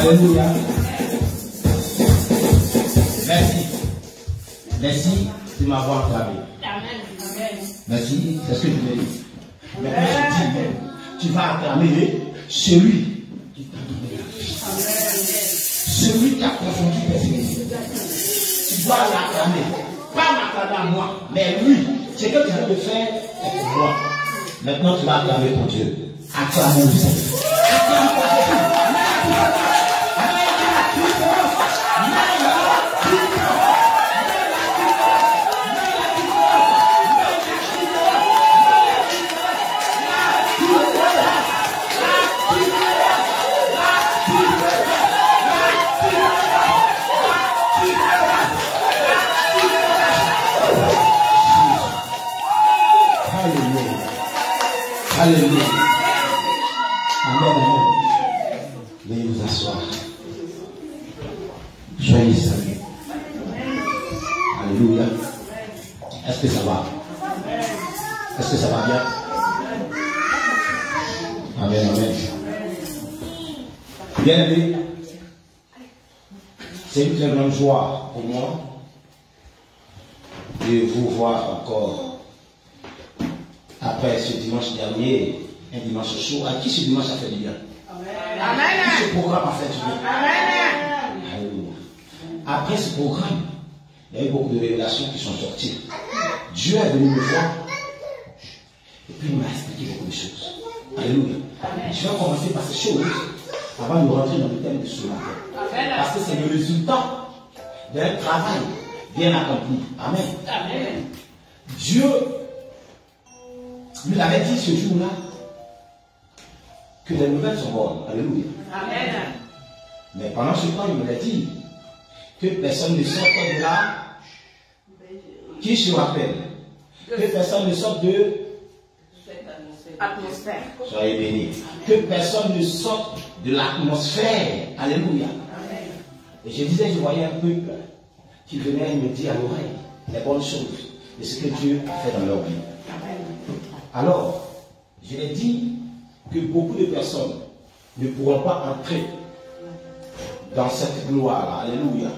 Alléluia. Merci. Merci de m'avoir acclamé. Merci, c'est ce que je voulais dire. Maintenant, je dis, tu vas acclamer celui qui t'a donné la vie. Celui qui a confondu tes ennemis. Tu dois l'acclamer. Pas m'acclamer à moi, mais lui. Ce que tu veux de faire, c'est pour moi. Maintenant, tu vas acclamer ton Dieu. Acclamons-le. Acclame-le. Alléluia. Amen, amen. Veuillez vous asseoir. Soyez salués. Alléluia. Est-ce que ça va? Est-ce que ça va bien? Amen, amen. Bien aimé, c'est une très grande joie pour moi de vous voir encore. Après ce dimanche dernier, un dimanche chaud, à qui ce dimanche a fait du bien? Amen. Qui ce programme a fait du bien? Amen. Alléluia. Après ce programme, il y a eu beaucoup de révélations qui sont sorties. Dieu est venu me voir et puis il m'a expliqué beaucoup de choses. Alléluia. Amen. Je vais commencer par ces choses avant de rentrer dans le thème de ce matin. Parce que c'est le résultat d'un travail bien accompli. Amen. Amen. Dieu il avait dit ce jour-là que les nouvelles sont bonnes. Alléluia. Amen. Mais pendant ce temps, il me l'a dit que personne ne sorte de là. Qui se rappelle? Que personne ne sorte de l'atmosphère. Soyez bénis. Que personne ne sorte de l'atmosphère. Alléluia. Amen. Et je disais, je voyais un peuple qui venait me dire à l'oreille les bonnes choses de ce que Dieu a fait dans leur vie. Alors, je l'ai dit que beaucoup de personnes ne pourront pas entrer dans cette gloire-là. Alléluia.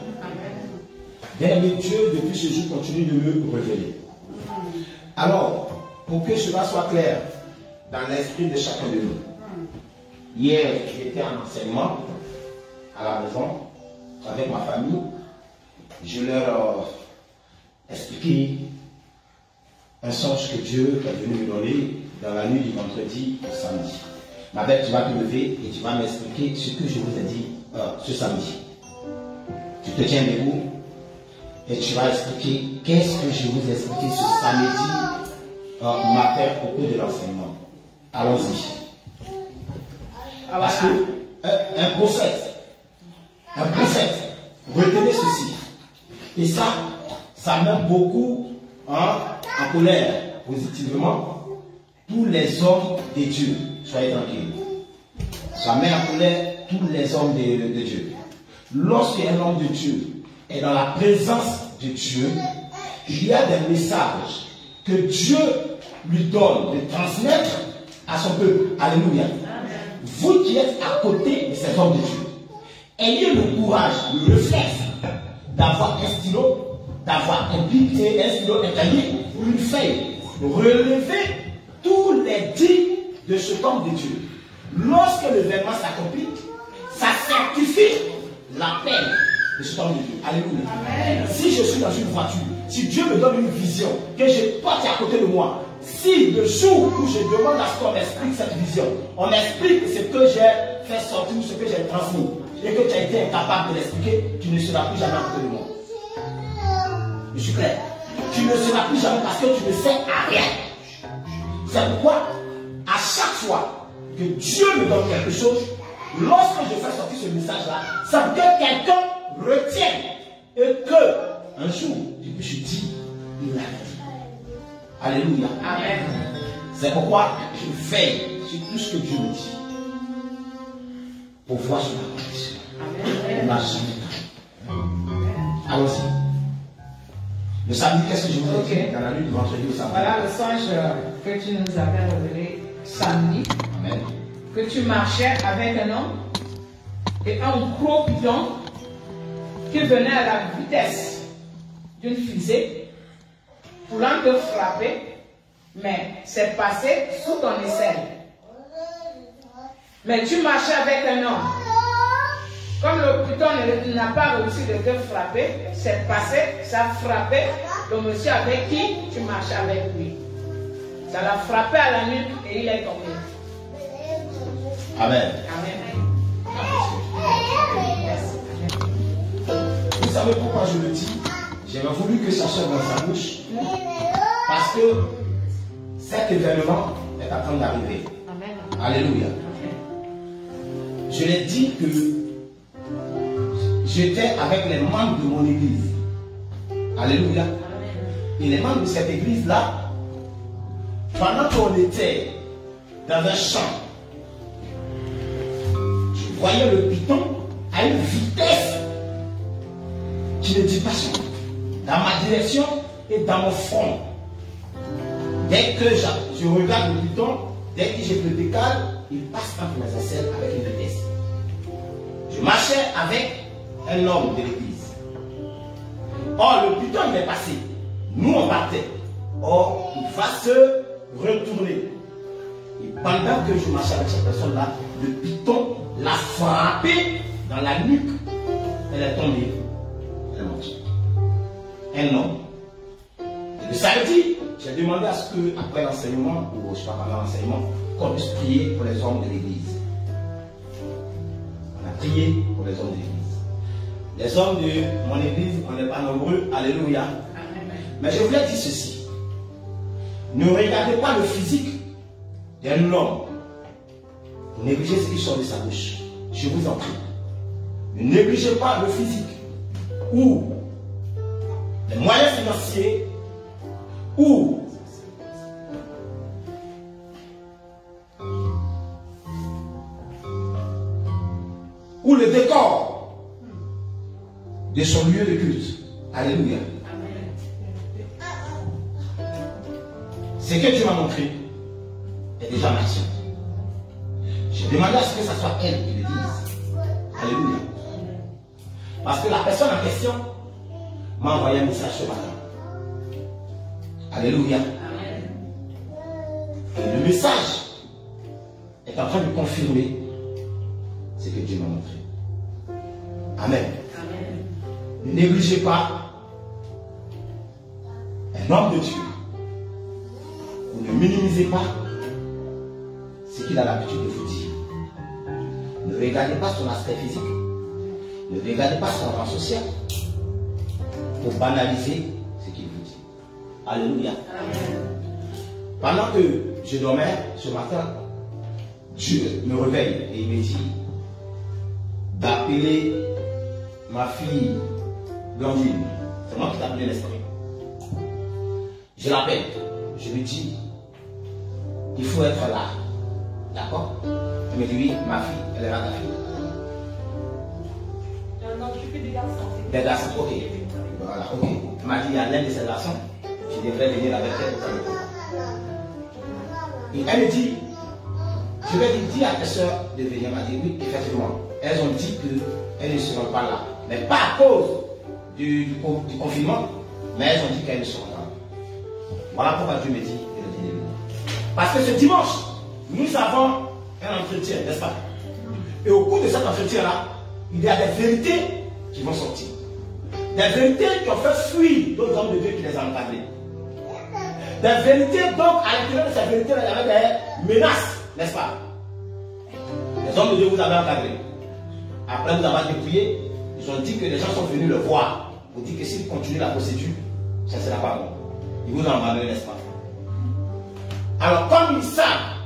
Bien-aimé, Dieu, depuis ce jour, continue de me révéler. Alors, pour que cela soit clair dans l'esprit de chacun de nous, hier, j'étais en enseignement à la maison avec ma famille. Je leur expliqué un songe que Dieu est venu me donner dans la nuit du vendredi au samedi. Ma belle, tu vas te lever et tu vas m'expliquer ce que je vous ai dit ce samedi. Tu te tiens debout et tu vas expliquer qu'est-ce que je vous ai expliqué ce samedi matin au cours de l'enseignement. Allons-y. Parce que un prophète, retenez ceci. Et ça met beaucoup en colère positivement tous les hommes de Dieu. Soyez tranquilles. Ça met en colère tous les hommes de Dieu. Lorsqu'un homme de Dieu est dans la présence de Dieu, il y a des messages que Dieu lui donne de transmettre à son peuple. Alléluia. Vous qui êtes à côté de ces hommes de Dieu, ayez le courage, le réflexe d'avoir un stylo, d'avoir un bic et un stylo, un cahier ou une feuille. Relevez tous les dits de cet homme de Dieu. Lorsque l'événement s'accomplit, ça certifie la paix de cet homme de Dieu. Alléluia. Amen. Si je suis dans une voiture, si Dieu me donne une vision, que je porte à côté de moi, si le jour où je demande à ce qu'on m'explique cette vision, on m'explique ce que j'ai fait sortir, ce que j'ai transmis, et que tu as été incapable de l'expliquer, tu ne seras plus jamais à côté de moi. Je suis clair. Tu ne seras plus jamais parce que tu ne sais à rien. C'est pourquoi, à chaque fois que Dieu me donne quelque chose, lorsque je fais sortir ce message-là, ça veut dire que quelqu'un retient et que un jour, je dis, il l'a dit. Alléluia. Amen. C'est pourquoi je veille sur tout ce que Dieu me dit pour voir son accomplissement. On n'a jamais. Allons-y. Le samedi, qu'est-ce que je vous ai dit dans la nuit du vendredi au samedi? Voilà le songe que tu nous avais révélé samedi. Amen. Que tu marchais avec un homme et un gros pigeon qui venait à la vitesse d'une fusée, voulant te frapper, mais c'est passé sous ton aisselle. Mais tu marchais avec un homme. Comme le pigeon n'a pas réussi de te frapper, c'est passé, ça a frappé le monsieur avec qui tu marchais avec lui. Ça l'a frappé à la nuque et il est tombé. Amen. Amen. Vous savez pourquoi je le dis? J'aurais voulu que ça sorte dans sa bouche. Parce que cet événement est en train d'arriver. Alléluia. Je l'ai dit que j'étais avec les membres de mon église. Alléluia. Et les membres de cette église-là, pendant qu'on était dans un champ, je voyais le python à une vitesse qui ne dit pas son nom, dans ma direction et dans mon front. Dès que je regarde le python, dès que je le décale, il passe entre mes aisselles avec une vitesse. Je marchais avec un homme de l'église. Or, le python il est passé. Nous, on partait. Or, il va se retourner. Et pendant que je marchais avec cette personne-là, le python l'a frappé dans la nuque. Elle est tombée. Elle est morte. Un homme. Et le samedi, j'ai demandé à ce que, après l'enseignement, ou je ne sais pas pendant l'enseignement, qu'on puisse prier pour les hommes de l'église. On a prié pour les hommes de l'église. Les hommes de mon église, on n'est pas nombreux. Alléluia. Mais je voulais dire ceci. Ne regardez pas le physique d'un homme. Vous négligez ce qui sort de sa bouche. Je vous en prie. Ne négligez pas le physique ou les moyens financiers ou le décor de son lieu de culte. Alléluia. Ce que Dieu m'a montré est déjà marché. J'ai demandé à ce que ce soit elle qui le dise. Alléluia. Parce que la personne en question m'a envoyé un message ce matin. Alléluia. Et le message est en train de confirmer ce que Dieu m'a montré. Amen. Ne négligez pas un homme de Dieu. Vous ne minimisez pas ce qu'il a l'habitude de vous dire. Ne regardez pas son aspect physique. Ne regardez pas son rang social. Pour banaliser ce qu'il vous dit. Alléluia. Pendant que je dormais ce matin, Dieu me réveille et il me dit d'appeler ma fille Blandine. C'est moi qui t'ai appelé l'esprit. Je l'appelle. Je lui dis, il faut être là. D'accord? Elle me dit, oui, ma fille, elle est là, ta fille. Non, je fais des garçons. Des garçons, ok. Voilà, ok. Elle m'a dit, il y a l'un de ces garçons, je devrais venir avec elle pour faire le. Et elle me dit, je vais dire à tes soeurs de venir. Elle m'a dit, oui, effectivement. Elles ont dit qu'elles ne seront pas là. Mais pas à cause du confinement, mais elles ont dit qu'elles ne seront pas là. Voilà pourquoi Dieu me dit de le dire. Parce que ce dimanche, nous avons un entretien, n'est-ce pas? Et au cours de cet entretien-là, il y a des vérités qui vont sortir. Des vérités qui ont fait fuir d'autres hommes de Dieu qui les ont encadrés. Des vérités, donc, à l'intérieur de ces vérités-là, il y avait des menaces, n'est-ce pas? Les hommes de Dieu vous avez encadrés. Après vous avoir dépouillé, ils ont dit que les gens sont venus le voir pour dire que s'ils continuent la procédure, ça ne sera pas bon. Ils vous ont abandonné, n'est-ce pas? Alors, comme ils savent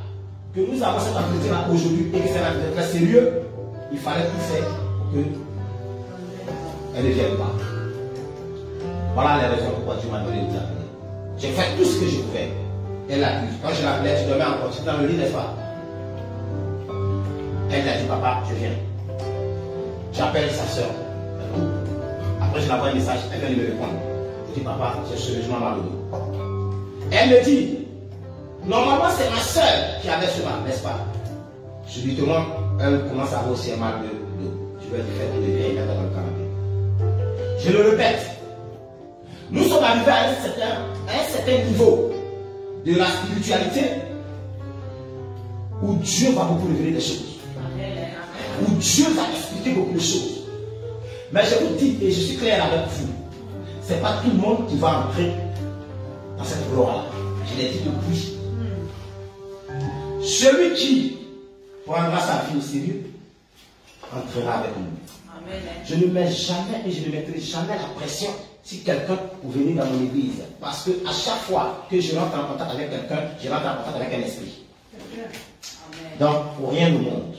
que nous avons cet entretien-là aujourd'hui et que c'est un entretien très sérieux, il fallait tout faire pour qu'elle ne vienne pas. Voilà les raisons pourquoi Dieu m'a donné de vous appeler. J'ai fait tout ce que je pouvais. Elle l'a dit. Quand je l'appelais, je dormais encore. Tu dans le lit, n'est-ce pas? Elle a dit, papa, je viens. J'appelle sa soeur. Après, je l'envoie un message. Elle vient de me répondre. Je dis, papa, j'ai sérieusement mal au dos. Elle me dit, normalement, c'est ma soeur qui avait ce mal, n'est-ce pas? Subitement, elle commence à avoir aussi un mal de dos. vais te faire lever et mettre dans le canapé. Je le répète. Nous sommes arrivés à un certain niveau de la spiritualité où Dieu va beaucoup révéler des choses. Où Dieu va expliquer beaucoup de choses. Mais je vous dis, et je suis clair avec vous, ce n'est pas tout le monde qui va entrer dans cette gloire-là. Je l'ai dit depuis. Celui qui prendra sa vie au sérieux entrera avec nous. Amen. Je ne mets jamais et je ne mettrai jamais la pression si quelqu'un pour venir dans mon église. Parce que à chaque fois que je rentre en contact avec quelqu'un, je rentre en contact avec un esprit. Amen. Donc, pour rien au monde,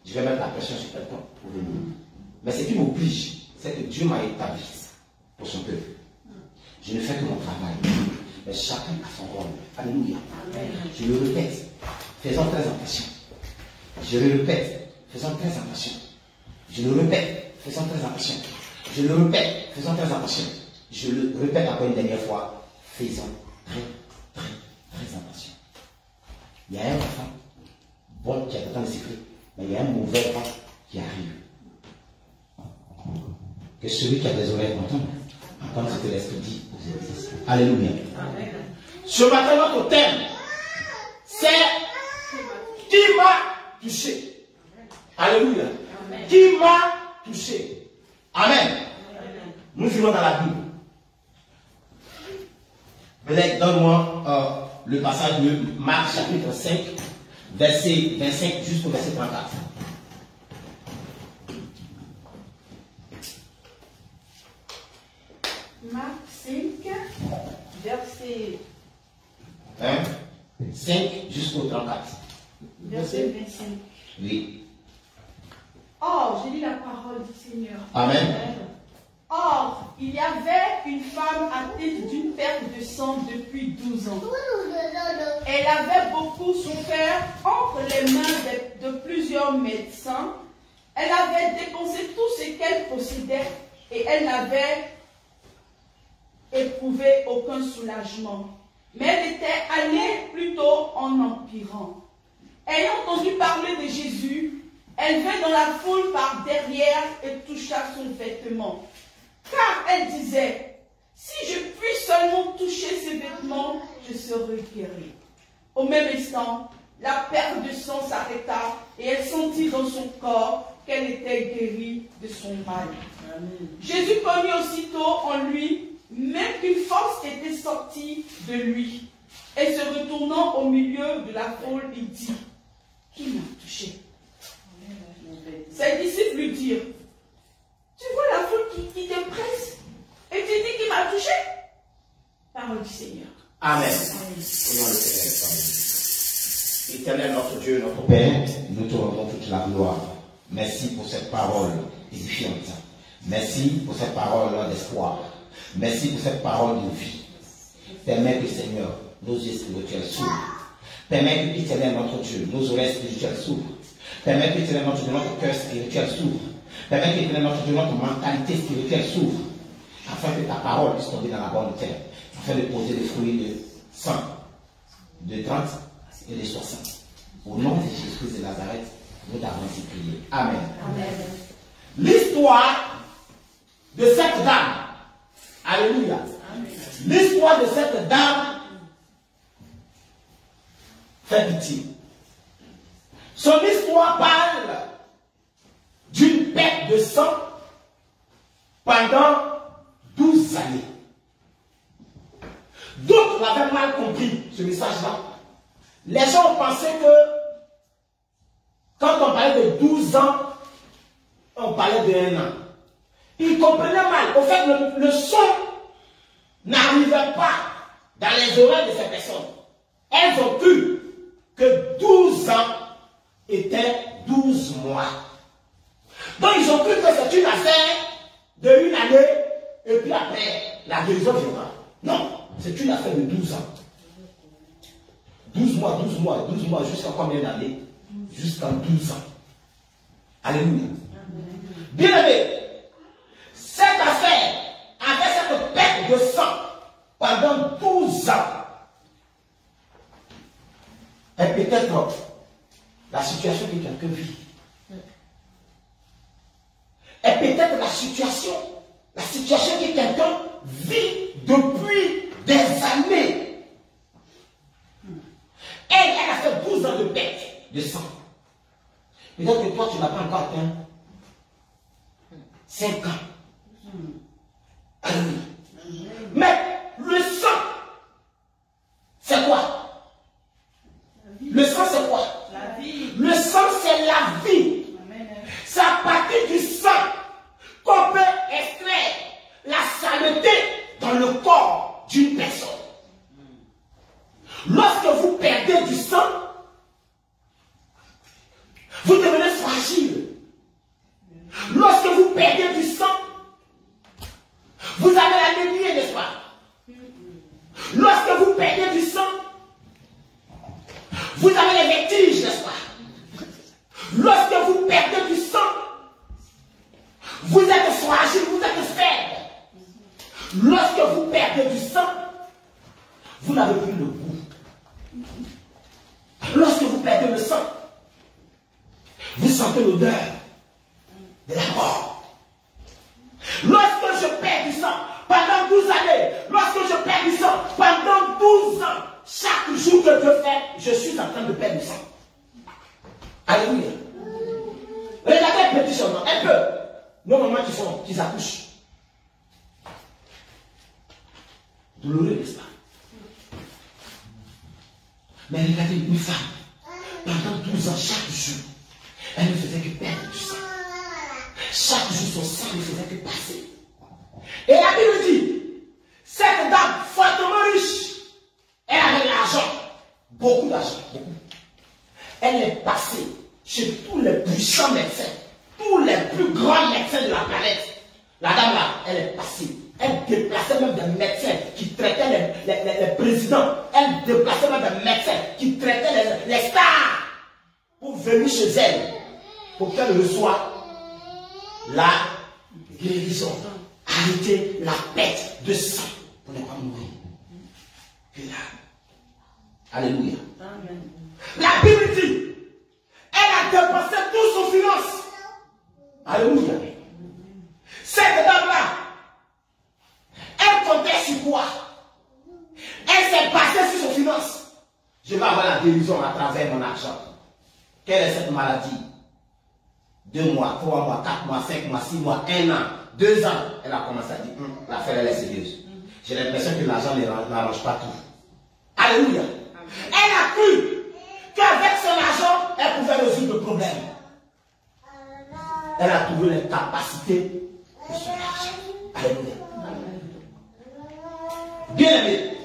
je vais mettre la pression sur quelqu'un pour venir. Mais ce qui m'oblige, c'est que Dieu m'a établi pour son peuple. Je ne fais que mon travail. Mais chacun a son rôle. Alléluia. Amen. Je le répète. Faisons très attention. Je le répète. Faisons très attention. Je le répète. Faisons très attention. Je le répète. Faisons très attention. Je le répète encore une dernière fois. Faisons très, très, très attention. Il y a un enfant bon qui attend le secret, mais il y a un mauvais enfant qui arrive. Que celui qui a des oreilles entende ce que l'Esprit dit aux églises. Alléluia. Amen. Ce matin, notre thème, c'est qui m'a touché. Alléluia. Amen. Qui m'a touché. Amen. Amen. Nous vivons dans la Bible. Peut-être donne-moi le passage de Marc chapitre 5, verset 25 jusqu'au verset 34. Marc 5, verset 5 jusqu'au 34. Verset 25. Oui. Or, je lis la parole du Seigneur. Amen. Or, il y avait une femme atteinte d'une perte de sang depuis 12 ans. Elle avait beaucoup souffert entre les mains de plusieurs médecins. Elle avait dépensé tout ce qu'elle possédait et elle n'avait éprouvé aucun soulagement. Mais elle était allée plutôt en empirant. Ayant entendu parler de Jésus, elle vint dans la foule par derrière et toucha son vêtement. Car elle disait, si je puis seulement toucher ses vêtements, je serai guérie. Au même instant, la perte de sang s'arrêta et elle sentit dans son corps qu'elle était guérie de son mal. Amen. Jésus connut aussitôt en lui, même qu'une force était sortie de lui. Et se retournant au milieu de la foule, il dit, qui m'a touché? Ses disciples lui dirent, tu vois la foule qui te presse et tu dis qui m'a touché? Parole du Seigneur. Amen. Au nom du Seigneur. Éternel notre Dieu, notre Père, nous te rendons toute la gloire. Merci pour cette parole édifiante. Merci pour cette parole d'espoir. Merci pour cette parole de vie. Permets que, Seigneur, nos yeux spirituels s'ouvrent. Permets que, Éternel notre Dieu, nos oreilles spirituelles s'ouvrent. Permets que, Éternel notre Dieu, notre cœur spirituel s'ouvre. Permets que, Éternel notre Dieu, notre mentalité spirituelle s'ouvre. Afin que ta parole puisse tomber dans la bonne terre. Afin de poser des fruits de 100, de 30 et de 60. Au nom de Jésus-Christ de Nazareth, nous t'avons ainsi prié. Amen. Amen. L'histoire de cette dame. Alléluia. L'histoire de cette dame fait pitié. Son histoire parle d'une perte de sang pendant 12 années. D'autres l'avaient mal compris, ce message-là. Les gens pensaient que quand on parlait de 12 ans, on parlait de 1 an. Ils comprenaient mal. Au fait, le son n'arrivait pas dans les oreilles de ces personnes. Elles ont cru que 12 ans étaient 12 mois. Donc ils ont cru que c'est une affaire de 1 année et puis après la guérison viendra. Non, c'est une affaire de 12 ans. 12 mois, 12 mois, 12 mois, jusqu'à combien d'années? Jusqu'à 12 ans. Alléluia. Bien aimé, cette affaire, avec cette perte de sang, pendant 12 ans, est peut-être la situation que quelqu'un vit. est peut-être la situation que quelqu'un vit depuis des années. Elle a fait 12 ans de perte de sang. Peut-être que toi, tu n'as pas encore atteint 5 ans. Alléluia. Mais le sang, c'est quoi? Le sang, c'est quoi? La vie. Le sang, c'est la vie. C'est à partir du sang qu'on peut extraire la saleté dans le corps d'une personne. Lorsque vous perdez du sang, vous devenez fragile. Lorsque vous perdez du sang, vous avez l'anémie, n'est-ce pas? Lorsque vous perdez du sang, vous avez les vertiges, n'est-ce pas? Lorsque vous perdez du sang, vous êtes fragile, vous êtes faible. Lorsque vous perdez du sang, vous n'avez plus le goût. Lorsque vous perdez le sang, vous sentez l'odeur de la mort. Lorsque je perds du sang, pendant 12 années, lorsque je perds du sang, pendant 12 ans, chaque jour que je fais, je suis en train de perdre du sang. Alléluia. Regardez petit changement, un peu. Nos mamans qui accouchent. Douloureux, n'est-ce pas? Mais regardez une femme, pendant 12 ans, chaque jour, elle ne faisait que perdre du sang. Chaque jour, son sang ne faisait que passer. Et la Bible dit, cette dame fortement riche, elle avait de l'argent, beaucoup d'argent, beaucoup. Elle est passée chez tous les puissants médecins, tous les plus grands médecins de la planète. La dame là, elle est passée. Elle déplaçait même des médecins qui traitaient les présidents. Elle déplaçait même des médecins qui traitaient les stars pour venir chez elle, pour qu'elle reçoive la guérison, arrêter la perte de sang pour ne pas mourir. Que là. Alléluia. Amen. La Bible dit, elle a dépensé tout son finance. Alléluia. Cette dame-là, elle comptait sur quoi? Elle s'est basée sur son finance. Je vais avoir la guérison à travers mon argent. Quelle est cette maladie? 2 mois, 3 mois, 4 mois, 5 mois, 6 mois, 1 an, 2 ans. Elle a commencé à dire, l'affaire elle est sérieuse. J'ai l'impression que l'argent n'arrange pas tout. Alléluia. Elle a cru qu'avec son argent, elle pouvait résoudre le problème. Elle a trouvé les capacités de son argent. Alléluia. Bien aimé.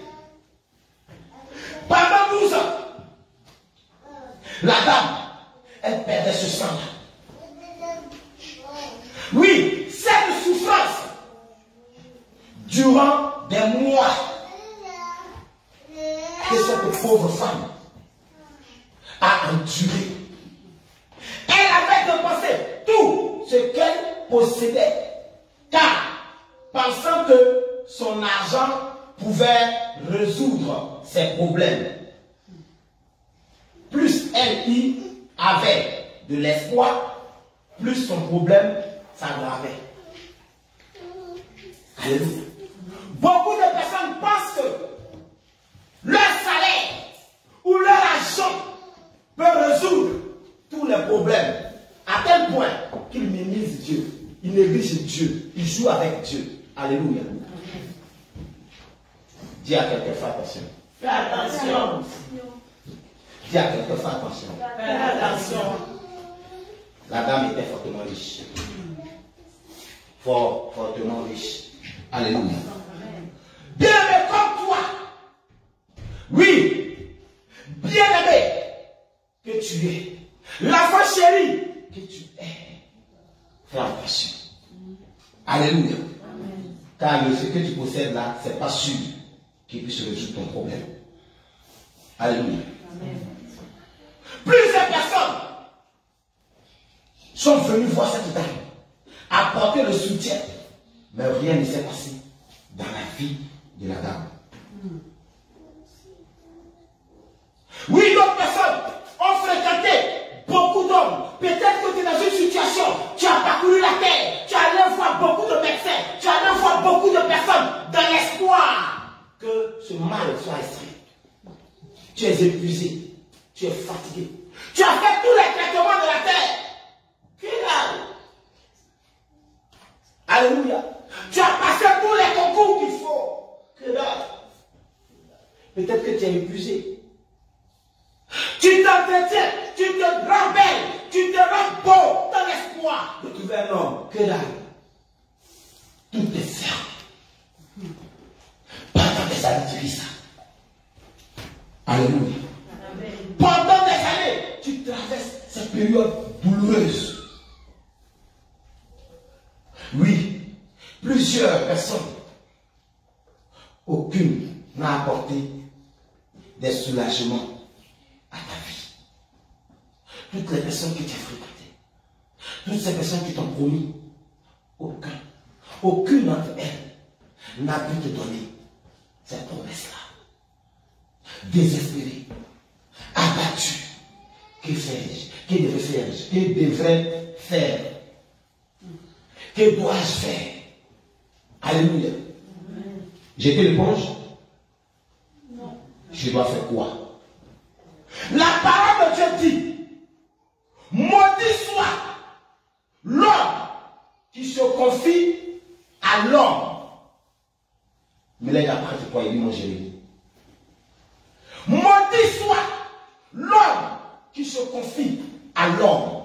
Pendant 12 ans, la dame, elle perdait ce sang-là. Oui, cette souffrance, durant des mois, que cette pauvre femme a enduré. Elle avait dépensé tout ce qu'elle possédait, car pensant que son argent pouvait résoudre ses problèmes. Plus elle y avait de l'espoir, plus son problème s'aggravait. Alléluia. Beaucoup de personnes pensent que leur salaire ou leur argent peut résoudre tous les problèmes, à tel point qu'ils minimisent Dieu, ils négligent Dieu, ils jouent avec Dieu. Alléluia. Dis à quelqu'un, fais attention. Fais attention. Dis à quelqu'un, fais attention. Fais attention. La dame était fortement riche. Fortement riche. Alléluia. Bien aimé comme toi. Oui. Bien aimé que tu es. L'enfant chéri que tu es. Fais attention. Alléluia. Car ce que tu possèdes là, ce n'est pas sûr qu'il puisse résoudre ton problème. Alléluia. Plusieurs personnes sont venues voir cette dame, apporter le soutien, mais rien ne s'est passé dans la vie de la dame. Oui, d'autres personnes ont fréquenté beaucoup d'hommes. Peut-être que tu es dans une situation, tu as parcouru la terre, tu as Tu es épuisé. Tu es fatigué. Tu as fait tous les traitements de la terre. Que dalle. Alléluia. Tu as passé tous les concours qu'il faut. Que dalle. Peut-être que tu es épuisé. Tu t'entretiens, tu te rends belle, tu te rends beau dans l'espoir de trouver un homme. Que dalle. Tout est fermé. Pendant des années, tu vis ça. Alléluia. Pendant des années, tu traverses cette période douloureuse. Oui, plusieurs personnes, aucune n'a apporté des soulagements à ta vie. Toutes les personnes que tu as fréquentées, toutes ces personnes qui t'ont promis, aucune d'entre elles n'a pu te donner cette promesse-là. Désespéré, abattu, que fais-je? Que devrais faire? Que dois-je faire? Alléluia. J'étais l'éponge? Non. Je dois faire quoi? La parole de Dieu dit, maudit soit l'homme qui se confie à l'homme. Mais là, il apprend quoi? Il dit, mon Jérémie. Maudit soit l'homme qui se confie à l'homme.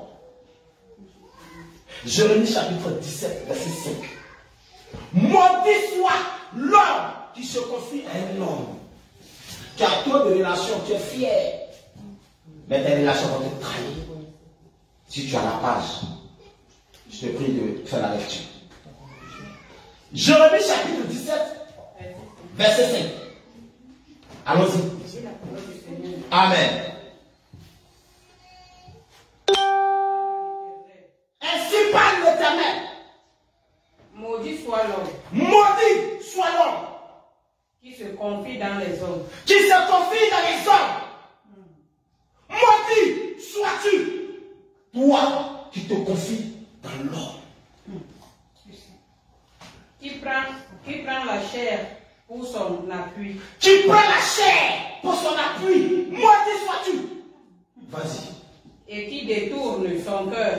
Jérémie chapitre 17, verset 5. Maudit soit l'homme qui se confie à un homme. Tu as trop de relations, tu es fier. Mais tes relations vont te trahir. Si tu as la page, je te prie de faire la lecture. Jérémie chapitre 17, verset 5. Allons-y. Amen. Ainsi parle l'Éternel. Maudit soit l'homme. Maudit soit l'homme. Qui se confie dans les hommes. Qui se confie dans les hommes. Maudit sois-tu. Toi qui te confies dans l'homme. Qui prend la chair pour son appui. Qui prend la chair pour son appui. Maudit sois-tu. Vas-y. Et qui détourne son cœur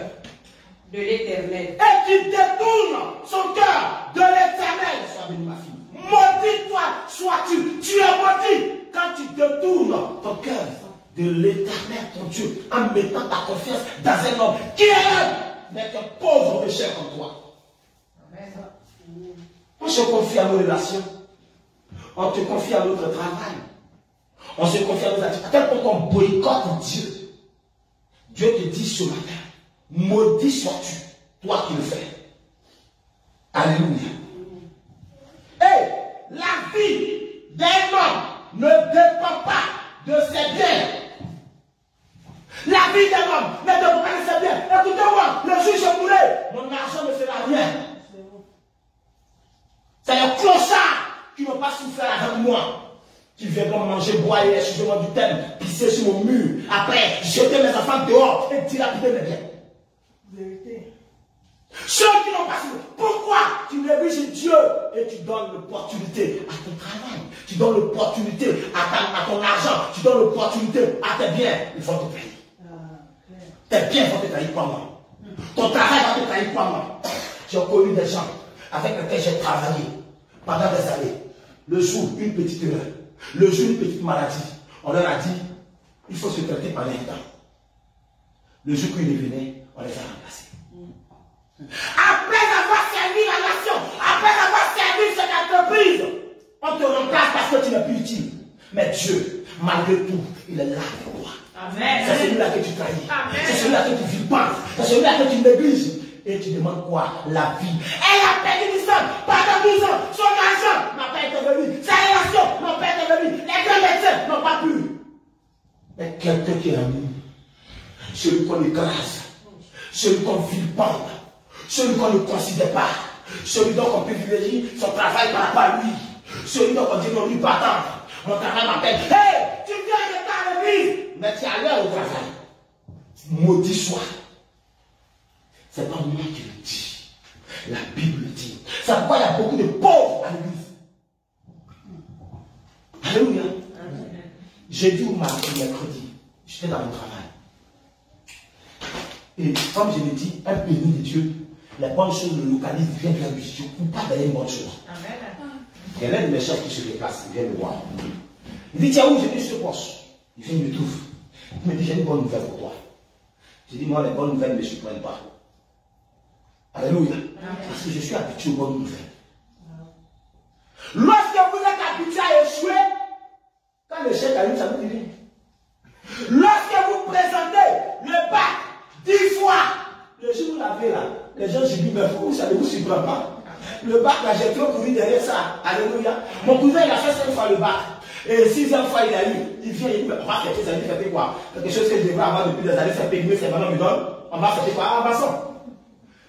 de l'Éternel. Et qui détourne son cœur de l'Éternel. Sois béni, ma fille. Maudit-toi sois-tu. Tu es maudit quand tu détournes ton cœur de l'Éternel, ton Dieu, en mettant ta confiance dans un homme qui est un, mais qu'un pauvre pécheur comme toi. On se confie à nos relations. On te confie à notre travail. On se confie à nos activités. À tel point qu'on boycotte Dieu. Dieu te dit ce matin, maudit sois-tu, toi qui le fais. Alléluia. Et la vie d'un homme ne dépend pas de ses biens. La vie d'un homme ne dépend pas de ses biens. Écoutez-moi, le jour où je mourrai, mon argent ne fera rien. C'est un clochard qui ne va pas souffrir avec moi. Qui viendront manger, boire, excusez-moi du thème, pisser sur mon mur. Après, jeter mes enfants dehors et dilapider mes biens. Vérité. Ceux qui n'ont pas souffert. Pourquoi tu négliges Dieu et tu donnes l'opportunité à ton travail? Tu donnes l'opportunité à ton argent. Tu donnes l'opportunité à tes biens. Ils vont te payer. Tes biens vont te payer par moi. Ton travail va te payer par moi. J'ai connu des gens avec lesquels j'ai travaillé pendant des années. Le jour, une petite erreur. Le jour, une petite maladie. On leur a dit, il faut se traiter pendant un temps. Le jour qu'ils revenaient, on les a remplacés. Après avoir servi la nation, après avoir servi cette entreprise, on te remplace parce que tu n'es plus utile. Mais Dieu, malgré tout, il est là pour toi. C'est celui-là que tu trahis. C'est celui-là que tu vilipends. C'est celui-là que tu négliges. Et tu demandes quoi? La vie. Elle a perdu du sang pendant 12 ans. Son argent n'a pas été venu. Sa relation n'a pas été venue. Les grands médecins n'ont pas pu. Mais quelqu'un qui est ami, celui qu'on écrase, celui qu'on vilipende, celui qu'on ne considère pas, celui dont on privilégie son travail par rapport à lui, celui dont on dit non, lui pas attendre. Mon travail m'appelle. Hey, tu viens de ta l'église, mais tu es à l'heure au travail. Maudit soit. C'est pas moi qui le dis. La Bible le dit. C'est pourquoi il y a beaucoup de pauvres à l'église. Alléluia. jeudi ou mardi, mercredi, j'étais dans mon travail. Et comme je l'ai dit, un béni de Dieu, les bonnes choses le localisent, viennent de la Dieu, ou pas d'aller une bonne chose. Il y a l'un de mes chefs qui se déplace, il vient me voir. Il dit, tiens, où j'ai ce poste? Il vient, il me trouve. Il me dit, j'ai une bonne nouvelle pour toi. J'ai dit, moi, les bonnes nouvelles ne me surprennent pas. Alléluia. Parce que je suis habitué aux bonnes nouvelles. Lorsque vous êtes habitué à échouer, quand le chèque arrive, ça vous dit. Lorsque vous présentez le bac 10 fois, le jour où vous l'avez là, les gens se disent, mais vous, ça ne vous surprend pas. Le bac, là, j'ai trop couru derrière ça. Alléluia. Mon cousin, il a fait 5 fois le bac. Et 6e fois, il a eu. Il vient, il dit, on va faire ça, il fait quoi? Quelque chose que je devrais avoir depuis des années, c'est périmé, c'est maintenant, me donne. On va faire quoi? En passant.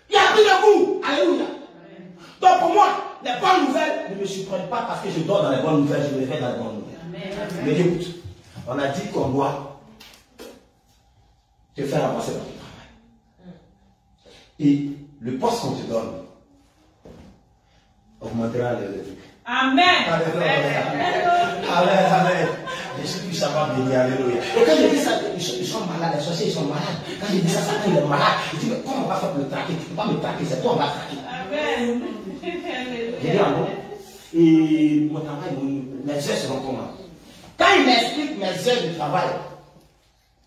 Il y a plus de goût. Alléluia. Donc pour moi, les bonnes nouvelles ne me surprennent pas parce que je dors dans les bonnes nouvelles, je me réveille dans les bonnes nouvelles. Mais écoute, on a dit qu'on doit te faire avancer dans ton travail. Et le poste qu'on te donne augmentera le truc. Amen. Amen. Je suis plus savant béni, alléluia. Et quand je dis ça, ils sont malades, les sorciers, ils sont malades. Quand je dis ça, il est malade. Je dis, mais comment on va faire pour le traquer? Tu ne peux pas me traquer, c'est toi, on va traquer. Amen. J'ai dit, ah bon? Et mon travail, mes heures seront comment? Quand il m'explique mes heures de travail,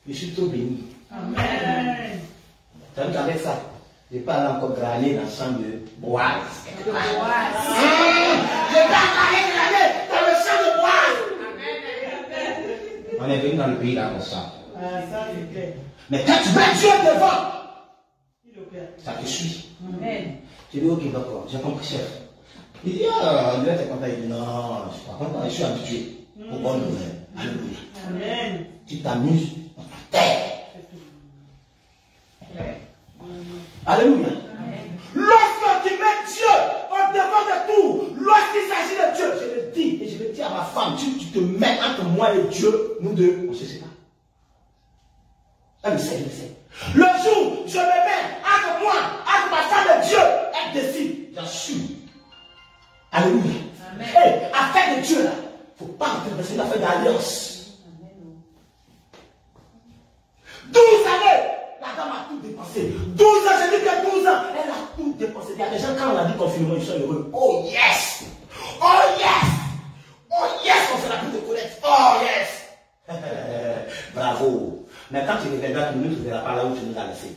je suis trop béni. Amen. T'as vu qu'avec ça, je ne vais pas aller encore graner dans le champ de boise. Je ne vais pas aller graner dans le champ de boise. On est venu dans le pays là comme ça. Mais quand tu mets Dieu devant, ça te suit. Amen. Je dis, ok, d'accord, j'ai compris, chef. Il dit, ah, Dieu t'es content. Il dit, non, je ne suis pas content, je suis habitué aux bonnes nouvelles. Alléluia. Amen. Tu t'amuses dans ta terre. Alléluia. Lorsque tu mets Dieu au devant de tout, lorsqu'il s'agit de Dieu, je le dis et je le dis à ma femme, tu te mets entre moi et Dieu, nous deux, on ne se sait pas. Elle le sait, je le sais. Le jour où je me mets entre moi, entre ma femme et Dieu, elle décide, j'assure. Alléluia. Et affaire de Dieu là, il ne faut pas entrer dans une affaire d'alliance. 12 années. La dame a tout dépensé. 12 ans, j'ai dit que 12 ans, elle a tout dépensé. Il y a des gens, quand on a dit confinement, ils sont heureux. Oh yes! Oh yes! Oh yes! On fait la boule de collecte. Oh yes! Bravo. Mais quand tu reviendras, tu ne nous trouveras pas là où tu nous as laissés.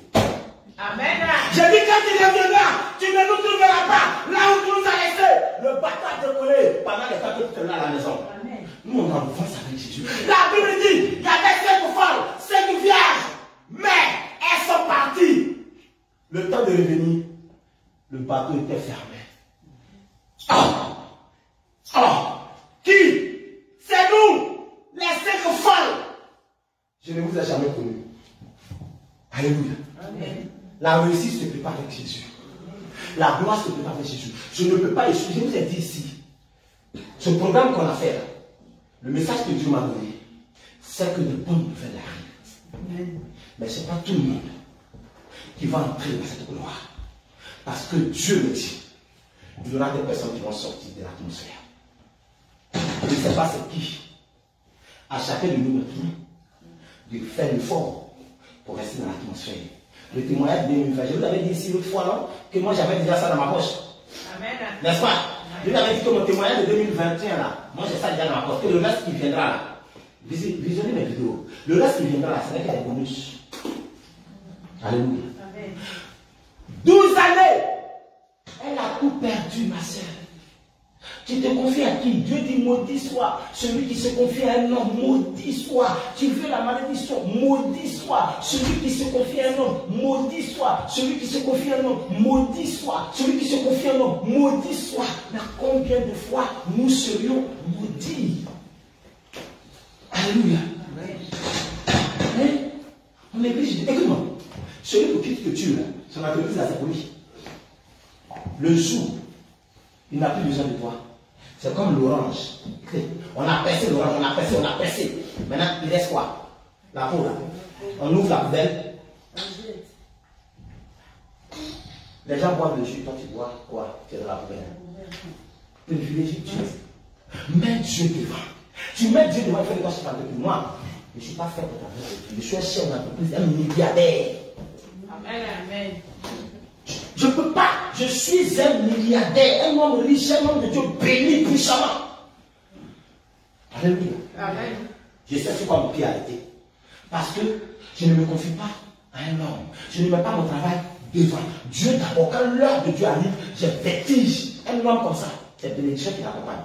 Amen. J'ai dit quand tu reviendras, tu ne nous trouveras pas là où tu nous as laissés. Le bateau a décollé pendant les temps que tu es là à la maison. Amen. Nous, on avance avec Jésus. La Bible dit, il y avait 5 femmes, 5 vierges. Mais elles sont parties. Le temps de revenir, le bateau était fermé. Qui? C'est nous, les 5 femmes. Je ne vous ai jamais connu. Alléluia. Amen. La réussite se prépare avec Jésus. La gloire se prépare avec Jésus. Je ne peux pas échouer. Je vous ai dit ici, ce programme qu'on a fait là, le message que Dieu m'a donné, c'est que de bonnes nouvelles arrivent. Amen. Mais ce n'est pas tout le monde qui va entrer dans cette gloire. Parce que Dieu le dit. Il y aura des personnes qui vont sortir de l'atmosphère. Je ne sais pas c'est qui. À chacun de nous maintenant, de faire l'effort pour rester dans l'atmosphère. Le témoignage de 2020, je vous avais dit ici l'autre fois, non? Que moi j'avais déjà ça dans ma poche. Amen. N'est-ce pas? Je vous avais dit que mon témoignage de 2021 là, moi j'ai ça déjà dans ma poche. Que le reste qui viendra là. Visionnez mes vidéos. Le reste qui viendra là, c'est avec des bonus. Alléluia. Amen. 12 années. Elle a tout perdu, ma soeur. Tu te confies à qui? Dieu dit maudit soit celui qui se confie à un homme, maudit soit. Tu veux la malédiction, maudit soit celui qui se confie à un homme, maudit soit celui qui se confie à un homme, maudit soit celui qui se confie à un homme, maudit soit. Mais combien de fois nous serions maudits? Alléluia. Hein? On est obligé. Écoute-moi. Celui pour qui tu te tues, son entreprise là, c'est pour lui. Le jour, il n'a plus besoin de toi. C'est comme l'orange. On a percé l'orange, on a percé, on a percé. Maintenant, il reste quoi? La peau là. On ouvre la poubelle. Les gens boivent le jus, toi tu bois quoi? Tu es dans la poubelle. Privilégie Dieu. Mets Dieu devant. Tu mets Dieu devant, il fait de toi chef d'entreprise. Moi, je ne suis pas fait pour ta vie. Je suis un chef d'entreprise, un milliardaire. Amen, amen. Je ne peux pas. Je suis un milliardaire, un homme riche, un homme de Dieu béni puissamment. Alléluia. Amen. Je sais sur quoi mon pied a été. Parce que je ne me confie pas à un homme. Je ne mets pas mon travail devant. Dieu d'abord, quand l'heure de Dieu arrive, j'ai vertige. Un homme comme ça, c'est bénédiction qui l'accompagne.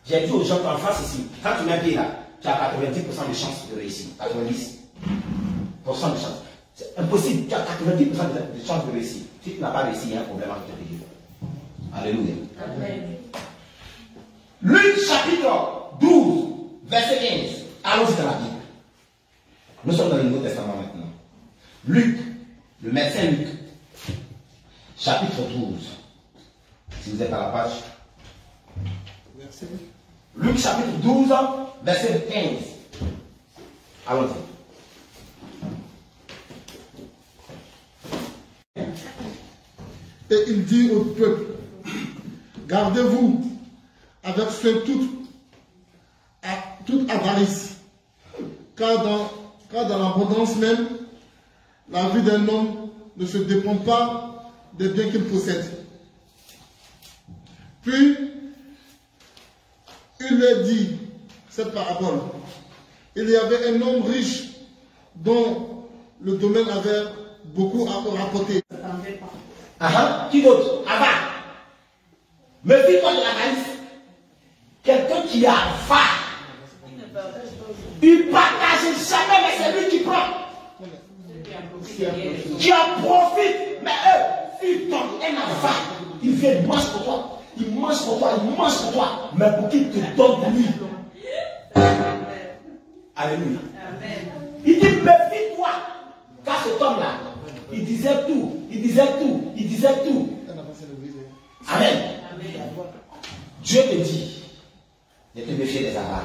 J'ai dit aux gens en France ici, quand tu mets un pied là, tu as 90% de chances de réussir. 90% de chance. C'est impossible, tu as 90% de chances de réussir. Si tu n'as pas réussi, il y a un problème avec ton Dieu. Alléluia. Amen. Luc chapitre 12, verset 15. Allons-y dans la Bible. Nous sommes dans le Nouveau Testament maintenant. Luc, le médecin Luc, chapitre 12. Si vous êtes à la page. Luc chapitre 12, verset 15. Allons-y. Et il dit au peuple, gardez-vous avec toute avarice, car dans l'abondance même, la vie d'un homme ne se dépend pas des biens qu'il possède. Puis, il leur dit cette parabole. Il y avait un homme riche dont le domaine avait beaucoup à rapporter. Qui d'autre? Ava. Méfie-toi de l'avarice. Quelqu'un qui a faim. Il ne partage jamais, mais c'est lui qui prend. Qui en profite. Mais eux, ils donnent un avare. Il vient, il mange pour toi. Il mange pour toi, il mange pour toi. Mais pour qu'il te donne de lui. Alléluia. Il dit, méfie-toi. Car cet homme-là, il disait tout. Il disait tout. Il disait tout. Amen. Dieu te dit de te méfier des avares.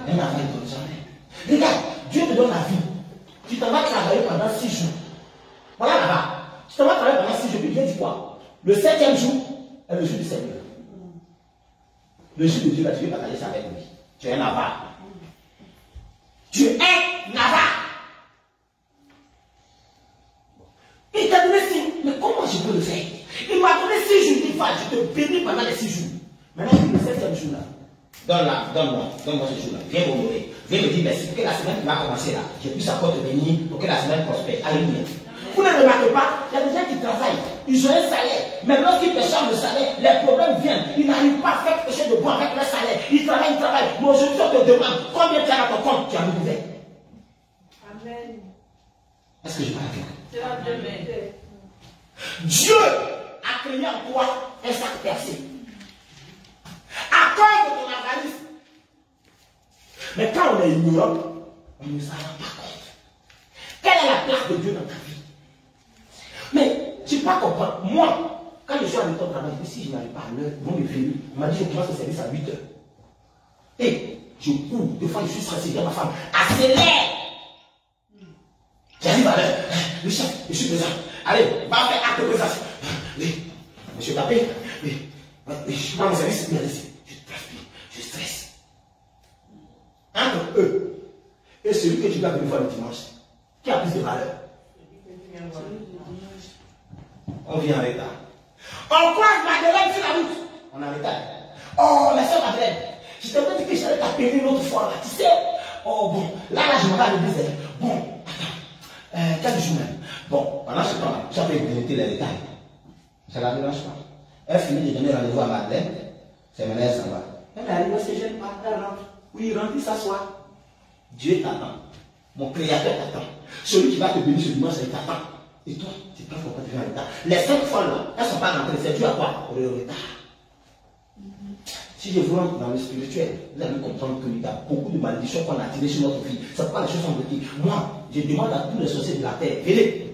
Un avare ne donne jamais. Regarde, Dieu te donne la vie. Tu t'en vas travailler pendant 6 jours. Voilà là-bas. Tu t'en vas travailler pendant 6 jours. Puis Dieu dit quoi? Le 7e jour est le jour du Seigneur. Le jour de Dieu, là, tu veux partager ça avec lui. Tu es un avare. Tu es un avare. Il t'a donné 6 jours. Mais comment je peux le faire? Il m'a donné 6 jours. Il dit, je te bénis pendant les 6 jours. Maintenant, le 7e jour là. Donne-moi ce jour là. Viens m'honorer. Viens me dire merci pour que la semaine qui va commencer là, je puisse encore te bénir pour que la semaine prospère. Alléluia. Vous ne remarquez pas, il y a des gens qui travaillent, ils ont un salaire, mais lorsqu'ils perçoivent le salaire, les problèmes viennent. Ils n'arrivent pas à faire quelque chose de bon avec leur salaire. Ils travaillent. Mais aujourd'hui, on te demande combien tu as dans ton compte, tu as découvert. Amen. Est-ce que je parle avec vous? C'est la demande. Dieu a créé en toi un sac percé. À cause de ton avarice. Mais quand on est ignorant, on ne s'en rend pas compte. Quelle est la place de Dieu dans ta vie? Mais tu ne peux pas comprendre. Moi, quand je suis à l'école de travail, si je n'arrive pas à l'heure, ils vont me venir. On m'a dit je commence le service à 8 h. Et je cours. Des fois, je suis stressé. Je dis à ma femme, accélère. J'arrive à l'heure. Le chef, je suis présent. Allez, va faire acte de présence. Oui, monsieur Tapé. Oui, je prends mon service. Je transpire, je stresse. Entre eux et celui que tu dois venir voir le dimanche, qui a plus de valeur? On vient en retard. On croise Madeleine sur la route. On est en retard. Oh, ma soeur Madeleine, je t'avais dit que j'allais t'appeler une autre fois là. Tu sais, oh bon, là je me vais à l'église. Bon, attends, quel jour même? Bon, pendant ce temps-là, j'avais visité les détails. Ça la dérange pas. Elle finit de donner rendez-vous à Madeleine. C'est maintenant elle s'en va. Elle arrive, c'est jeune, elle rentre. Oui, rentre, il s'assoit. Dieu t'attend. Mon créateur t'attend. Celui qui va te bénir ce dimanche, il t'attend. Et toi, tu penses qu'on va te faire un retard. Les 5 fois là, elles ne sont pas rentrées. C'est dû à quoi? Pour le retard. Si je vous rentre dans le spirituel, vous allez comprendre qu'il y a beaucoup de malédictions qu'on a tirées sur notre vie. C'est pourquoi les choses sont petites. Moi, je demande à tous les sorciers de la terre, venez.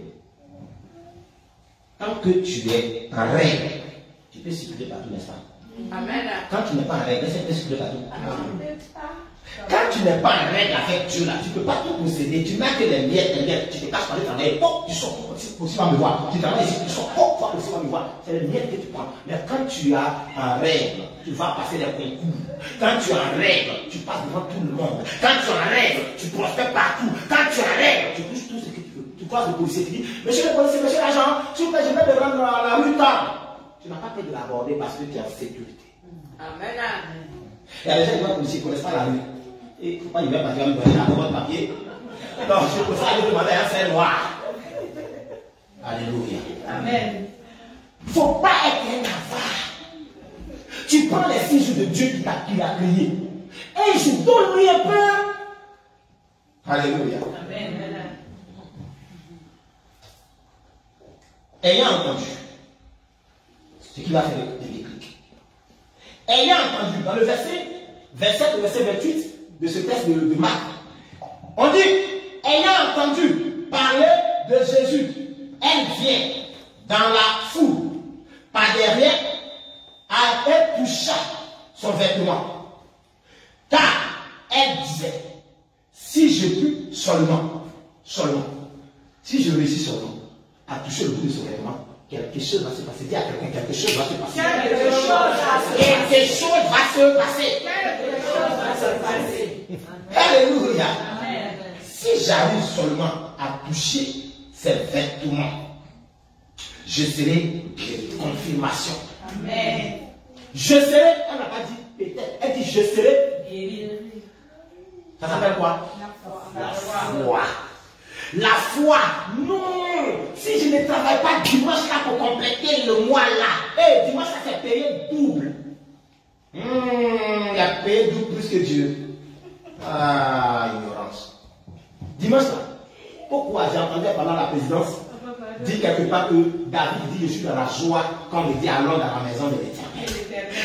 Tant que tu es en règle, tu peux circuler partout, n'est-ce pas? Amen. Quand tu n'es pas en règle, laisse-toi circuler partout. Quand tu n'es pas en règle avec Dieu là, tu ne peux pas tout posséder. Tu n'as que les miettes, tu te caches par les travail. Oh, tu sors. Tu vas me voir. Tu travailles ici, tu sors. Oh, aussi on y voit, c'est le miettes que tu prends. Mais quand tu as un règle, tu vas passer des concours. Quand tu as un règle, tu passes devant tout le monde. Quand tu as un règle, tu prospères partout. Quand tu as un règle, tu touches tout ce que tu veux. Tu croises le policier, tu dis, monsieur le policier, monsieur l'agent, s'il vous plaît, je vais me rendre à la rue tard. Tu n'as pas peur de l'aborder parce que tu es en sécurité. Amen. Il y a des gens qui vont policiers, ils ne connaissent pas la rue. Et il ne faut pas y aller parce qu'il va me donner un bon papier. Non, je peux pas aller demander un fer noir. Alléluia. Amen. Il ne faut pas être un avare. Tu prends les 6 jours de Dieu qui t'a créé. Et je donne lui un peu. Alléluia. Amen. Ayant entendu ce qui va faire le déclic. Ayant entendu dans le verset 27 et verset 28 de ce texte de Marc, on dit, ayant entendu parler de Jésus, elle vient dans la foule, par derrière, elle toucha son vêtement. Car elle disait, si je puis seulement, si je réussis seulement à toucher le bout de son vêtement, quelque chose va se passer. Dis à quelqu'un, quelque chose va se passer. Quelque chose va se passer. Quelque chose va se passer. Alléluia. Si j'arrive seulement à toucher ces vêtements, je serai une confirmation. Amen. Je serai, elle n'a pas dit peut-être, elle dit je serai Guéri. Ça s'appelle quoi? La foi. La foi, non. Si je ne travaille pas dimanche là pour compléter le mois là, dimanche ça c'est payé double. Il a payé double plus que Dieu. Ah, ignorance. Dimanche là, pourquoi j'ai entendu pendant la présidence dire quelque part que David dit je suis dans la joie quand on dit allons dans la maison de l'Éternel.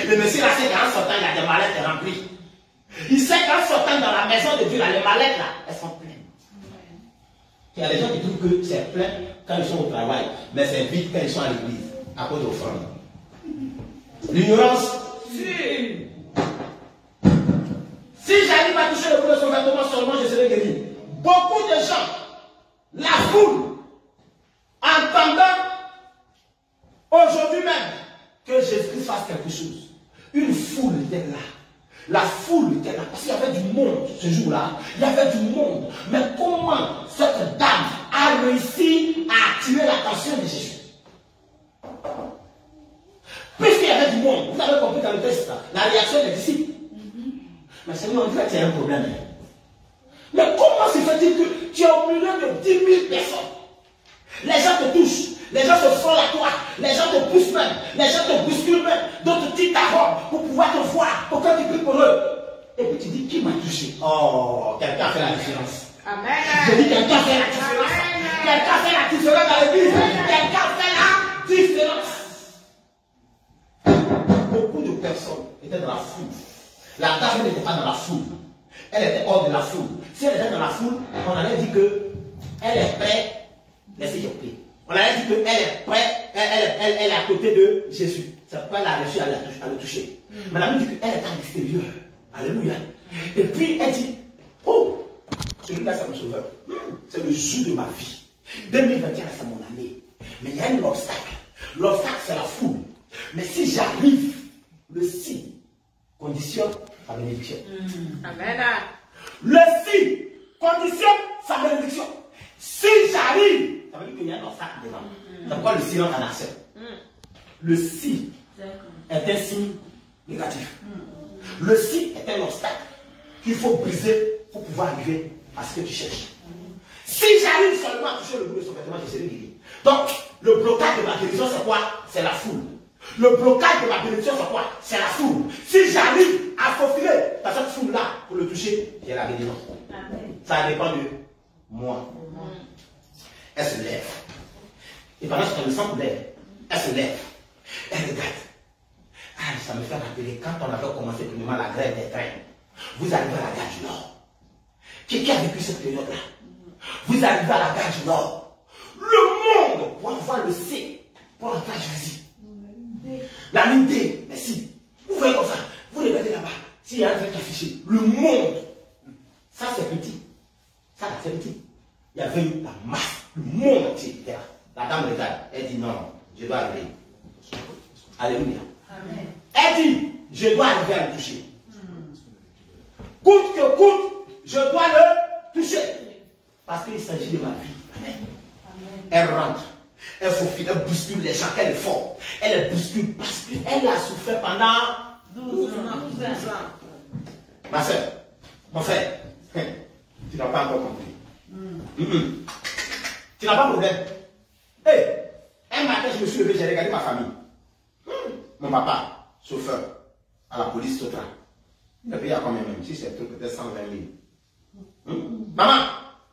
Le monsieur là, c'est qu'en sortant, il y a des mallettes remplies. Il sait qu'en sortant dans la maison de Dieu, là, les mallettes là, elles sont pleines. Il y a des gens qui trouvent que c'est plein quand ils sont au travail, mais c'est vide quand ils sont à l'église, à cause de l'offrande. L'ignorance. Si j'arrive à toucher le bout de son vêtement seulement, je serai guéri. Beaucoup de gens, la foule, entendant aujourd'hui même que Jésus-Christ fasse quelque chose. Une foule était là. La foule était là. Parce qu'il y avait du monde ce jour-là. Il y avait du monde. Mais comment cette dame a réussi à attirer l'attention de Jésus? Puisqu'il y avait du monde, vous avez compris dans le texte, la réaction des disciples. Mais Seigneur, on dirait qu'il y a un problème. Mais comment se fait-il que tu es au milieu de 10 000 personnes? Les gens te touchent, les gens se frôlent à toi, les gens te poussent même, les gens te bousculent même, d'autres tirent ta robe pour pouvoir te voir, pour que tu pries pour eux. Et puis tu dis, qui m'a touché? Oh, quelqu'un a fait la différence. Amen. Je dis, quelqu'un a fait la différence. Quelqu'un a fait la différence dans l'église. Quelqu'un a fait la différence. Beaucoup de personnes étaient dans la foule. La dame n'était pas dans la foule. Elle était hors de la foule. Si elle était dans la foule, on allait dire qu'elle est prête. Laissez-moi prier. On allait dire qu'elle est prête. Elle est à côté de Jésus. C'est pourquoi elle a réussi à le toucher. Mais la Bible dit qu'elle est à l'extérieur. Alléluia. Et puis elle dit, oh, celui-là c'est mon sauveur. C'est le jour de ma vie. 2021 c'est mon année. Mais il y a un obstacle. L'obstacle c'est la foule. Mais si j'arrive, le si conditionne sa bénédiction. Amen. Le si conditionne sa bénédiction. Si j'arrive, ça veut dire qu'il y a un obstacle devant. C'est pourquoi le silence en action. Le si est un signe négatif. Le si est un obstacle qu'il faut briser pour pouvoir arriver à ce que tu cherches. Si j'arrive seulement à toucher le bout de son vêtement, je serai guéri. Donc, le blocage de ma guérison, c'est quoi? C'est la foule. Le blocage de ma bénédiction, c'est quoi? C'est la foule. Si j'arrive à faufiler dans cette foule-là pour le toucher, j'ai la guérison. Ça dépend de moi. Elle se lève. Et pendant ce temps, le sang lève. Elle se lève. Elle regarde. Ah, ça me fait rappeler quand on avait commencé premièrement la grève des trains. Vous arrivez à la gare du Nord. Qui a vécu cette période-là? Vous arrivez à la gare du Nord. Le monde pour avoir le C pour entrer à Jésus. La ligne D, merci. Vous voyez comme ça. Vous regardez là-bas. S'il y a un truc affiché, le monde. Ça c'est petit. Ça c'est petit. Il y avait la masse. Le monde entier était là. La dame regarde. Elle dit non. je dois arriver. Alléluia. Amen. Elle dit, je dois arriver à le toucher. Coûte que coûte, je dois le toucher. Parce qu'il s'agit de ma vie. Amen. Elle rentre. Elle faufile, elle bouscule les gens, elle est forte. Elle les bouscule parce qu'elle a souffert pendant 12 ans. Ma soeur, mon frère, tu n'as pas encore compris. Tu n'as pas de problème. Hey, un matin, je me suis levé, j'ai regardé ma famille. Mon papa, chauffeur, à la police totale. Il a payé à combien même? Si c'est peut-être 120 000. Maman,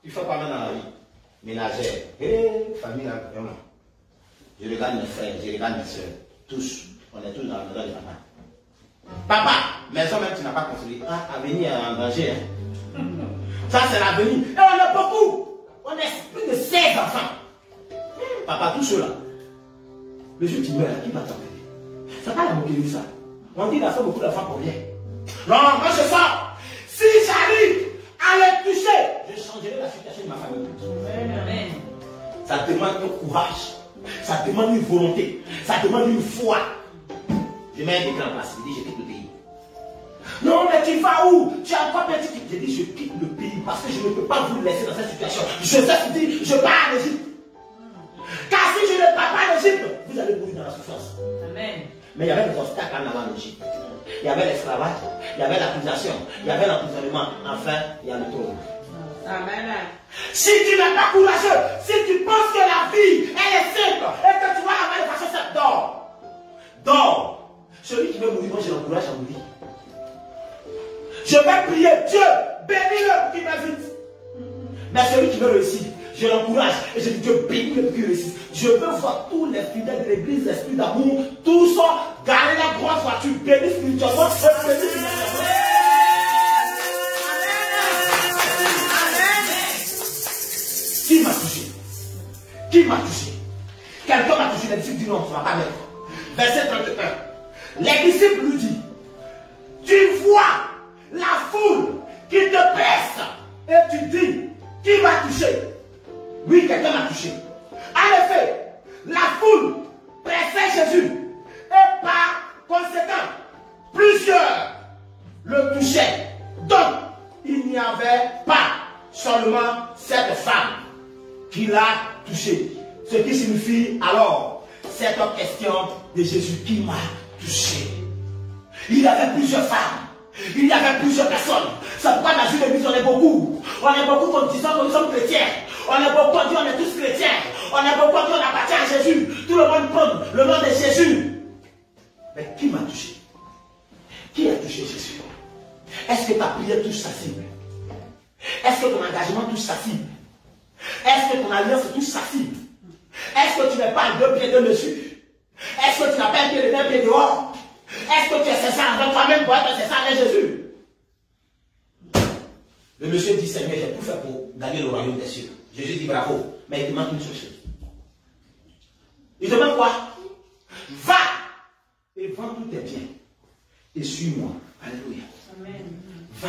tu fais pas mal dans la vie. Ménagère. Hey, famille, là, vraiment. Je regarde mes frères, je regarde mes soeurs. Tous. On est tous dans la maison de papa. Papa, maison même tu n'as pas construit. Ah, avenir en danger. Hein? Ça, c'est l'avenir. Et on est beaucoup. On est plus de 16 enfants. Papa, tout cela. Le jour où tu meurs, qui va t'enlever? C'est pas la moquerie de ça. On dit qu'il a fait beaucoup d'enfants pour rien. Non, moi je sors. Si j'arrive à les toucher, je changerai la situation de ma famille. Amen. Ça demande un courage. Ça demande une volonté. Ça demande une foi. Je mets un décret en place. Je dis, je quitte le pays. Non, mais tu vas où? Tu as encore petit. Je dis, je quitte le pays parce que je ne peux pas vous laisser dans cette situation. Je dis, je pars en Égypte. Car si je ne pars pas en Égypte, vous allez mourir dans la souffrance. Amen. Mais il y avait des obstacles en avant en Égypte. Il y avait l'esclavage, il y avait l'accusation, il y avait l'emprisonnement. Enfin, il y a le trône. Amen. Si tu n'es pas courageux, si tu penses que la vie, elle est simple, et que tu vas avoir une façon simple, dors. Dors. Celui qui veut mourir, moi je l'encourage à mourir. Je vais prier, Dieu, bénis-le pour qu'il m'invite. Mais celui qui veut réussir, je l'encourage et je dis Dieu bénis-le pour qu'il réussisse. Je veux voir tous les fidèles de l'église, l'esprit d'amour, tous sont garder la grosse voiture, bénis spirituellement, bénis spirituellement. Qui m'a touché? Qui m'a touché? Quelqu'un m'a touché, les disciples disent non, tu ne vas pas mettre. Verset 31. Les disciples lui disent, tu vois la foule qui te presse et tu dis, qui m'a touché? Oui, quelqu'un m'a touché. En effet, la foule pressait Jésus et par conséquent, plusieurs le touchaient. Donc, il n'y avait pas seulement cette femme qui l'a touché. Ce qui signifie alors cette question de Jésus qui m'a touché. Il y avait plusieurs femmes. Il y avait plusieurs personnes. C'est pourquoi dans une église on est beaucoup. On est beaucoup comme disant que nous sommes chrétiens. On est beaucoup on dit on est tous chrétiens. On est beaucoup on dit on appartient à Jésus. Tout le monde prend le nom de Jésus. Mais qui m'a touché? Qui a touché Jésus? Est-ce que ta prière touche sa cible? Est-ce que ton engagement touche sa cible? Est-ce que ton alliance touche sa cible? Est-ce que tu n'es pas deux pieds de mesure? Est-ce que tu n'as pas un pied de un pied dehors? Est-ce que tu es sincère avec toi-même pour être sincère avec Jésus? Le monsieur dit, Seigneur, j'ai tout fait pour gagner le royaume des cieux. Jésus dit bravo, mais il demande une seule chose. Il demande quoi? Va et vends tous tes biens et suis-moi. Alléluia. Amen. Va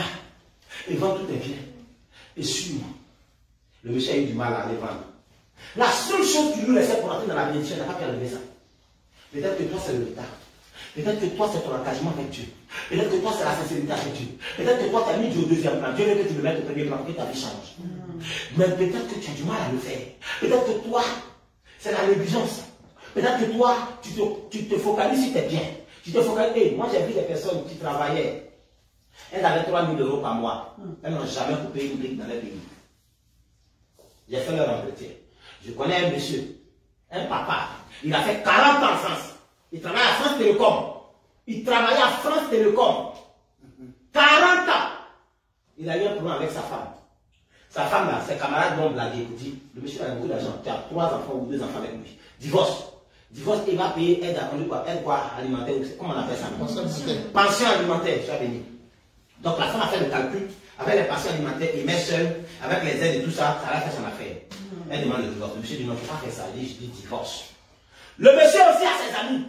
et vends tous tes biens et suis-moi. Le monsieur a eu du mal à aller vendre. La seule chose qui lui laissait pour entrer dans la bénédiction, il n'a pas pu enlever ça. Peut-être que toi, c'est le retard. Peut-être que toi, c'est ton engagement avec Dieu. Peut-être que toi, c'est la sincérité avec Dieu. Peut-être que toi, tu as mis Dieu au deuxième plan. Dieu veut que tu le mettes au premier plan pour que ta vie change. Mais peut-être que tu as du mal à le faire. Peut-être que toi, c'est la négligence. Peut-être que toi, tu te focalises sur tes biens. Tu te focalises. Hey, moi, j'ai vu des personnes qui travaillaient. Elles avaient 3 000 € par mois. Elles n'ont jamais coupé une brique dans leur pays. J'ai fait leur entretien. Je connais un monsieur, un papa. Il a fait 40 ans en France. Il travaille à France Télécom. Il travaillait à France Télécom. 40 ans. Il a eu un problème avec sa femme. Sa femme, là, ses camarades l'ont blagué. Il dit, le monsieur a beaucoup d'argent. Tu as 3 enfants ou 2 enfants avec lui. Divorce. Divorce, il va payer aide alimentaire. Comment on appelle ça? Pension alimentaire, tu as béni. Donc la femme a fait le calcul. Avec les pensions alimentaires, il met seul, avec les aides et tout ça, ça va faire son affaire. Elle demande le divorce. Le monsieur dit non, je ne peux pas faire ça. Il dit, je dis divorce. Le monsieur aussi a ses amis.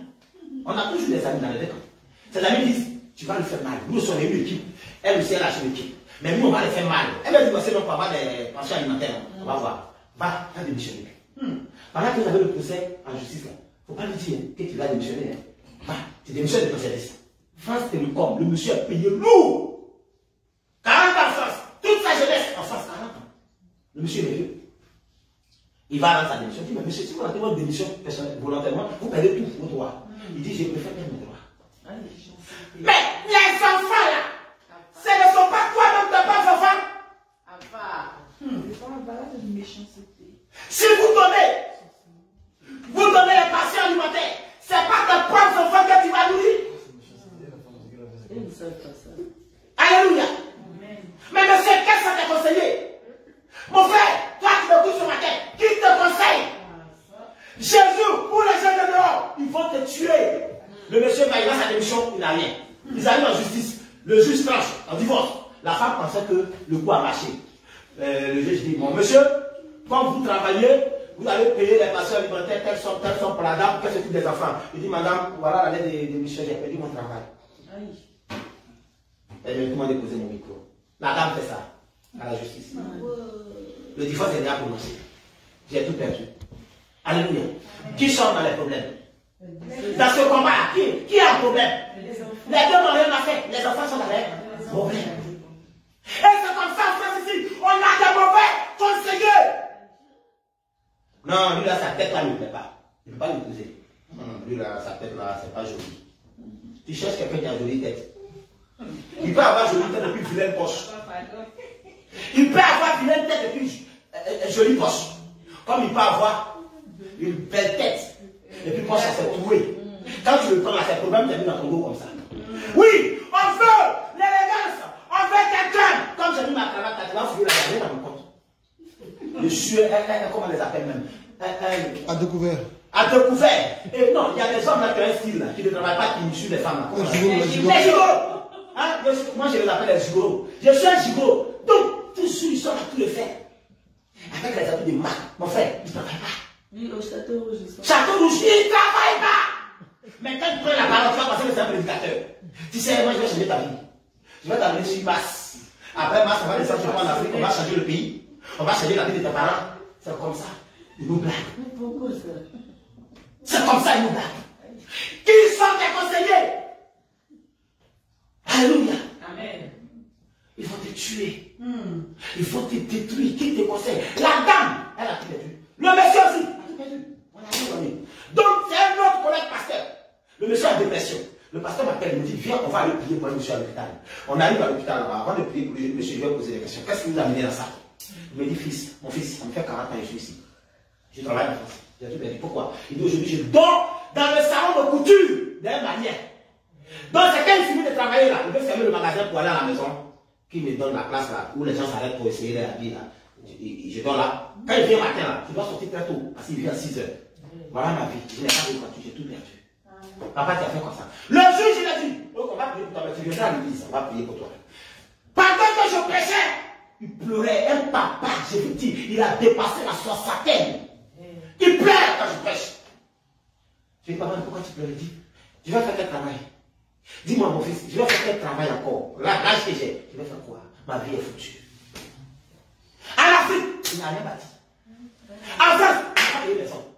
On a toujours des amis dans les deux camps. Ses amis disent, tu vas le faire mal. Nous, on est une équipe. Elle aussi, elle a une équipe. Mais nous, on va le faire mal. Elle va divorcer donc pour avoir des pensions alimentaires. On va voir. Va, elle démissionne. Pendant que vous avez le procès en justice, là, faut pas lui dire que tu vas démissionner. Va, tu démissionnes de ton service. France Télécom, le monsieur a payé lourd. 40 ans en France. Toute sa jeunesse en France, 40 ans. Le monsieur est vieux. Il va rendre sa démission. Il dit, mais monsieur, si vous rendez votre démission volontairement, vous perdez tous vos droits. Il dit, je préfère perdre mes droits. Mais les enfants là, ce ne sont pas toi donc de pas enfants. Si vous donnez les passions alimentaires, c'est pas tes propres enfants que tu vas nourrir. Alléluia. Mais monsieur, qu'est-ce que ça t'a conseillé? Mon frère, toi qui me couches ce matin, qui te conseille? Jésus ou les gens de dehors, ils vont te tuer. Le monsieur va, il a sa démission, il n'a rien. Ils arrivent en justice. Le juge tranche en divorce. La femme pensait que le coup a marché. Le juge dit, bon monsieur, quand vous travaillez, vous allez payer les passions alimentaires, telles sont pour la dame, qu'est-ce que des enfants? Il dit, madame, voilà la lettre de démission, j'ai perdu mon travail. Elle vient tout le monde déposer mon micro. La dame fait ça à la justice. Le divorce est déjà prononcé. J'ai tout perdu. Alléluia. Qui sont dans les problèmes? Dans ce combat, qui a un problème? Les deux n'ont rien à faire. Les enfants sont dans les problèmes. Et c'est comme ça, frère, ici. On a des mauvais conseillers. Non, lui là, sa tête là ne plaît pas. Il ne peut pas l'épouser. Lui là, sa tête là, c'est pas joli. Tu cherches quelqu'un qui a une jolie tête. Il peut avoir jolie tête depuis vilaine poche. Il peut avoir vilaine tête depuis jolie poche. Comme il peut avoir une belle tête. Et puis poche, ça s'est trouvé. Quand tu le prends là, c'est le problème, tu as mis dans ton dos comme ça. Oui, on veut l'élégance. On veut quelqu'un. Comme j'ai mis ma cravate, tu vas fouiller la dernière dans mon compte. Je suis, comment on les appelle même? À découvert. À découvert. Et non, il y a des hommes là qui ont un style là, qui ne travaillent pas, qui suivent les femmes. Les gigolos. Hein? Moi je les appelle les gigolos. Je suis un gigolo. Donc, toujours ils sont à tout le faire. Avec les habits de marque. Mon frère, ils ne travaillent pas. Oui, au Château Rouge. Château Rouge, ils ne travaillent pas. Mais quand tu prends la parole, tu vas passer que c'est un prédicateur. Tu sais, moi je vais changer ta vie. Je vais t'amener sur Mars. Après Mars, on va descendre en Afrique, on va changer le pays. On va changer la vie de tes parents. C'est comme ça. Ils nous blaguent. Pourquoi ça? C'est comme ça, ils nous blaguent. Qui sont tes conseillers? Alléluia. Amen. Ils vont te tuer. Ils vont te détruire. Qui te conseille? La dame, elle a tout perdu. Le monsieur aussi, a tout perdu. On a tout perdu. Donc, c'est un autre collègue pasteur. Le monsieur a dépression. Le pasteur m'appelle, il me dit, viens, on va aller prier pour le monsieur à l'hôpital. On arrive à l'hôpital, avant de prier pour le monsieur, je vais poser des questions. Qu'est-ce que vous amenez dans ça? Il me dit, fils, mon fils, ça me fait 40 ans, je suis ici. Je travaille en France. J'ai tout perdu. Pourquoi? Il dit, aujourd'hui, je dors dans le salon de couture, d'une manière. Donc, c'est quand il finit de travailler là, il veut fermer le magasin pour aller à la maison, qui me donne la place là, où les gens s'arrêtent pour essayer de l'habiller là. Je dors là. Quand il vient le matin là, tu dois sortir très tôt, parce qu'il vient à 6 h. Voilà ma vie. Je n'ai pas de voiture, j'ai tout perdu. Papa, tu as fait comme ça. Le jour, je l'ai dit, donc on va prier pour toi, mais tu viendras à l'église, on va prier pour toi. Pendant que je prêchais, il pleurait. Un papa, je vous dis, il a dépassé la soixantaine. Il pleure quand je prêche. Je dis, papa, pourquoi tu pleures? Il dit, je vais faire quel travail? Dis-moi, mon fils, je vais faire quel travail encore? L'âge que j'ai, je vais faire quoi? Ma vie est foutue. En Afrique, il n'a rien bâti. En France, il n'a pas payé les hommes.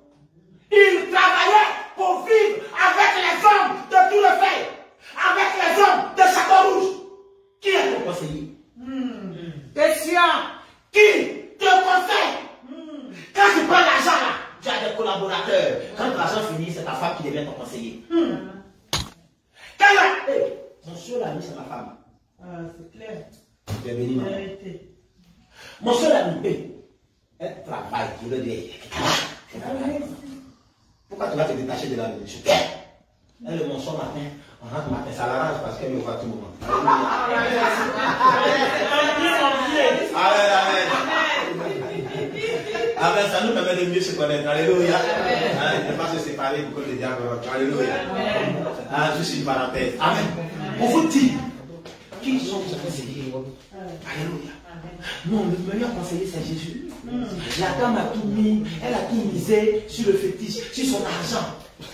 Il travaillait pour vivre avec les hommes de tout le pays, avec les hommes de Château Rouge. Qui est ton conseiller? Question. Qui te conseille? Quand tu prends l'argent là, tu as des collaborateurs. Quand l'argent finit, c'est ta femme qui devient ton conseiller. Quand là, mon seul ami, c'est ma femme. C'est clair. Tu es béni, maman. Mon seul ami, elle travaille, je le dis. Pourquoi tu vas te détacher de la religion? Elle est mon son matin, on rentre matin, ça l'arrange parce qu'elle me voit tout le monde. Amen, ça nous permet de mieux se connaître. Alléluia. Il ne pas se séparer pour que le diable rentre. Alléluia. Juste une parenthèse. Amen. Pour vous dire, qui sont vos conseillers? Alléluia. Non, le meilleur conseiller, c'est Jésus. La dame a tout mis, elle a tout misé sur le fétiche, sur son argent.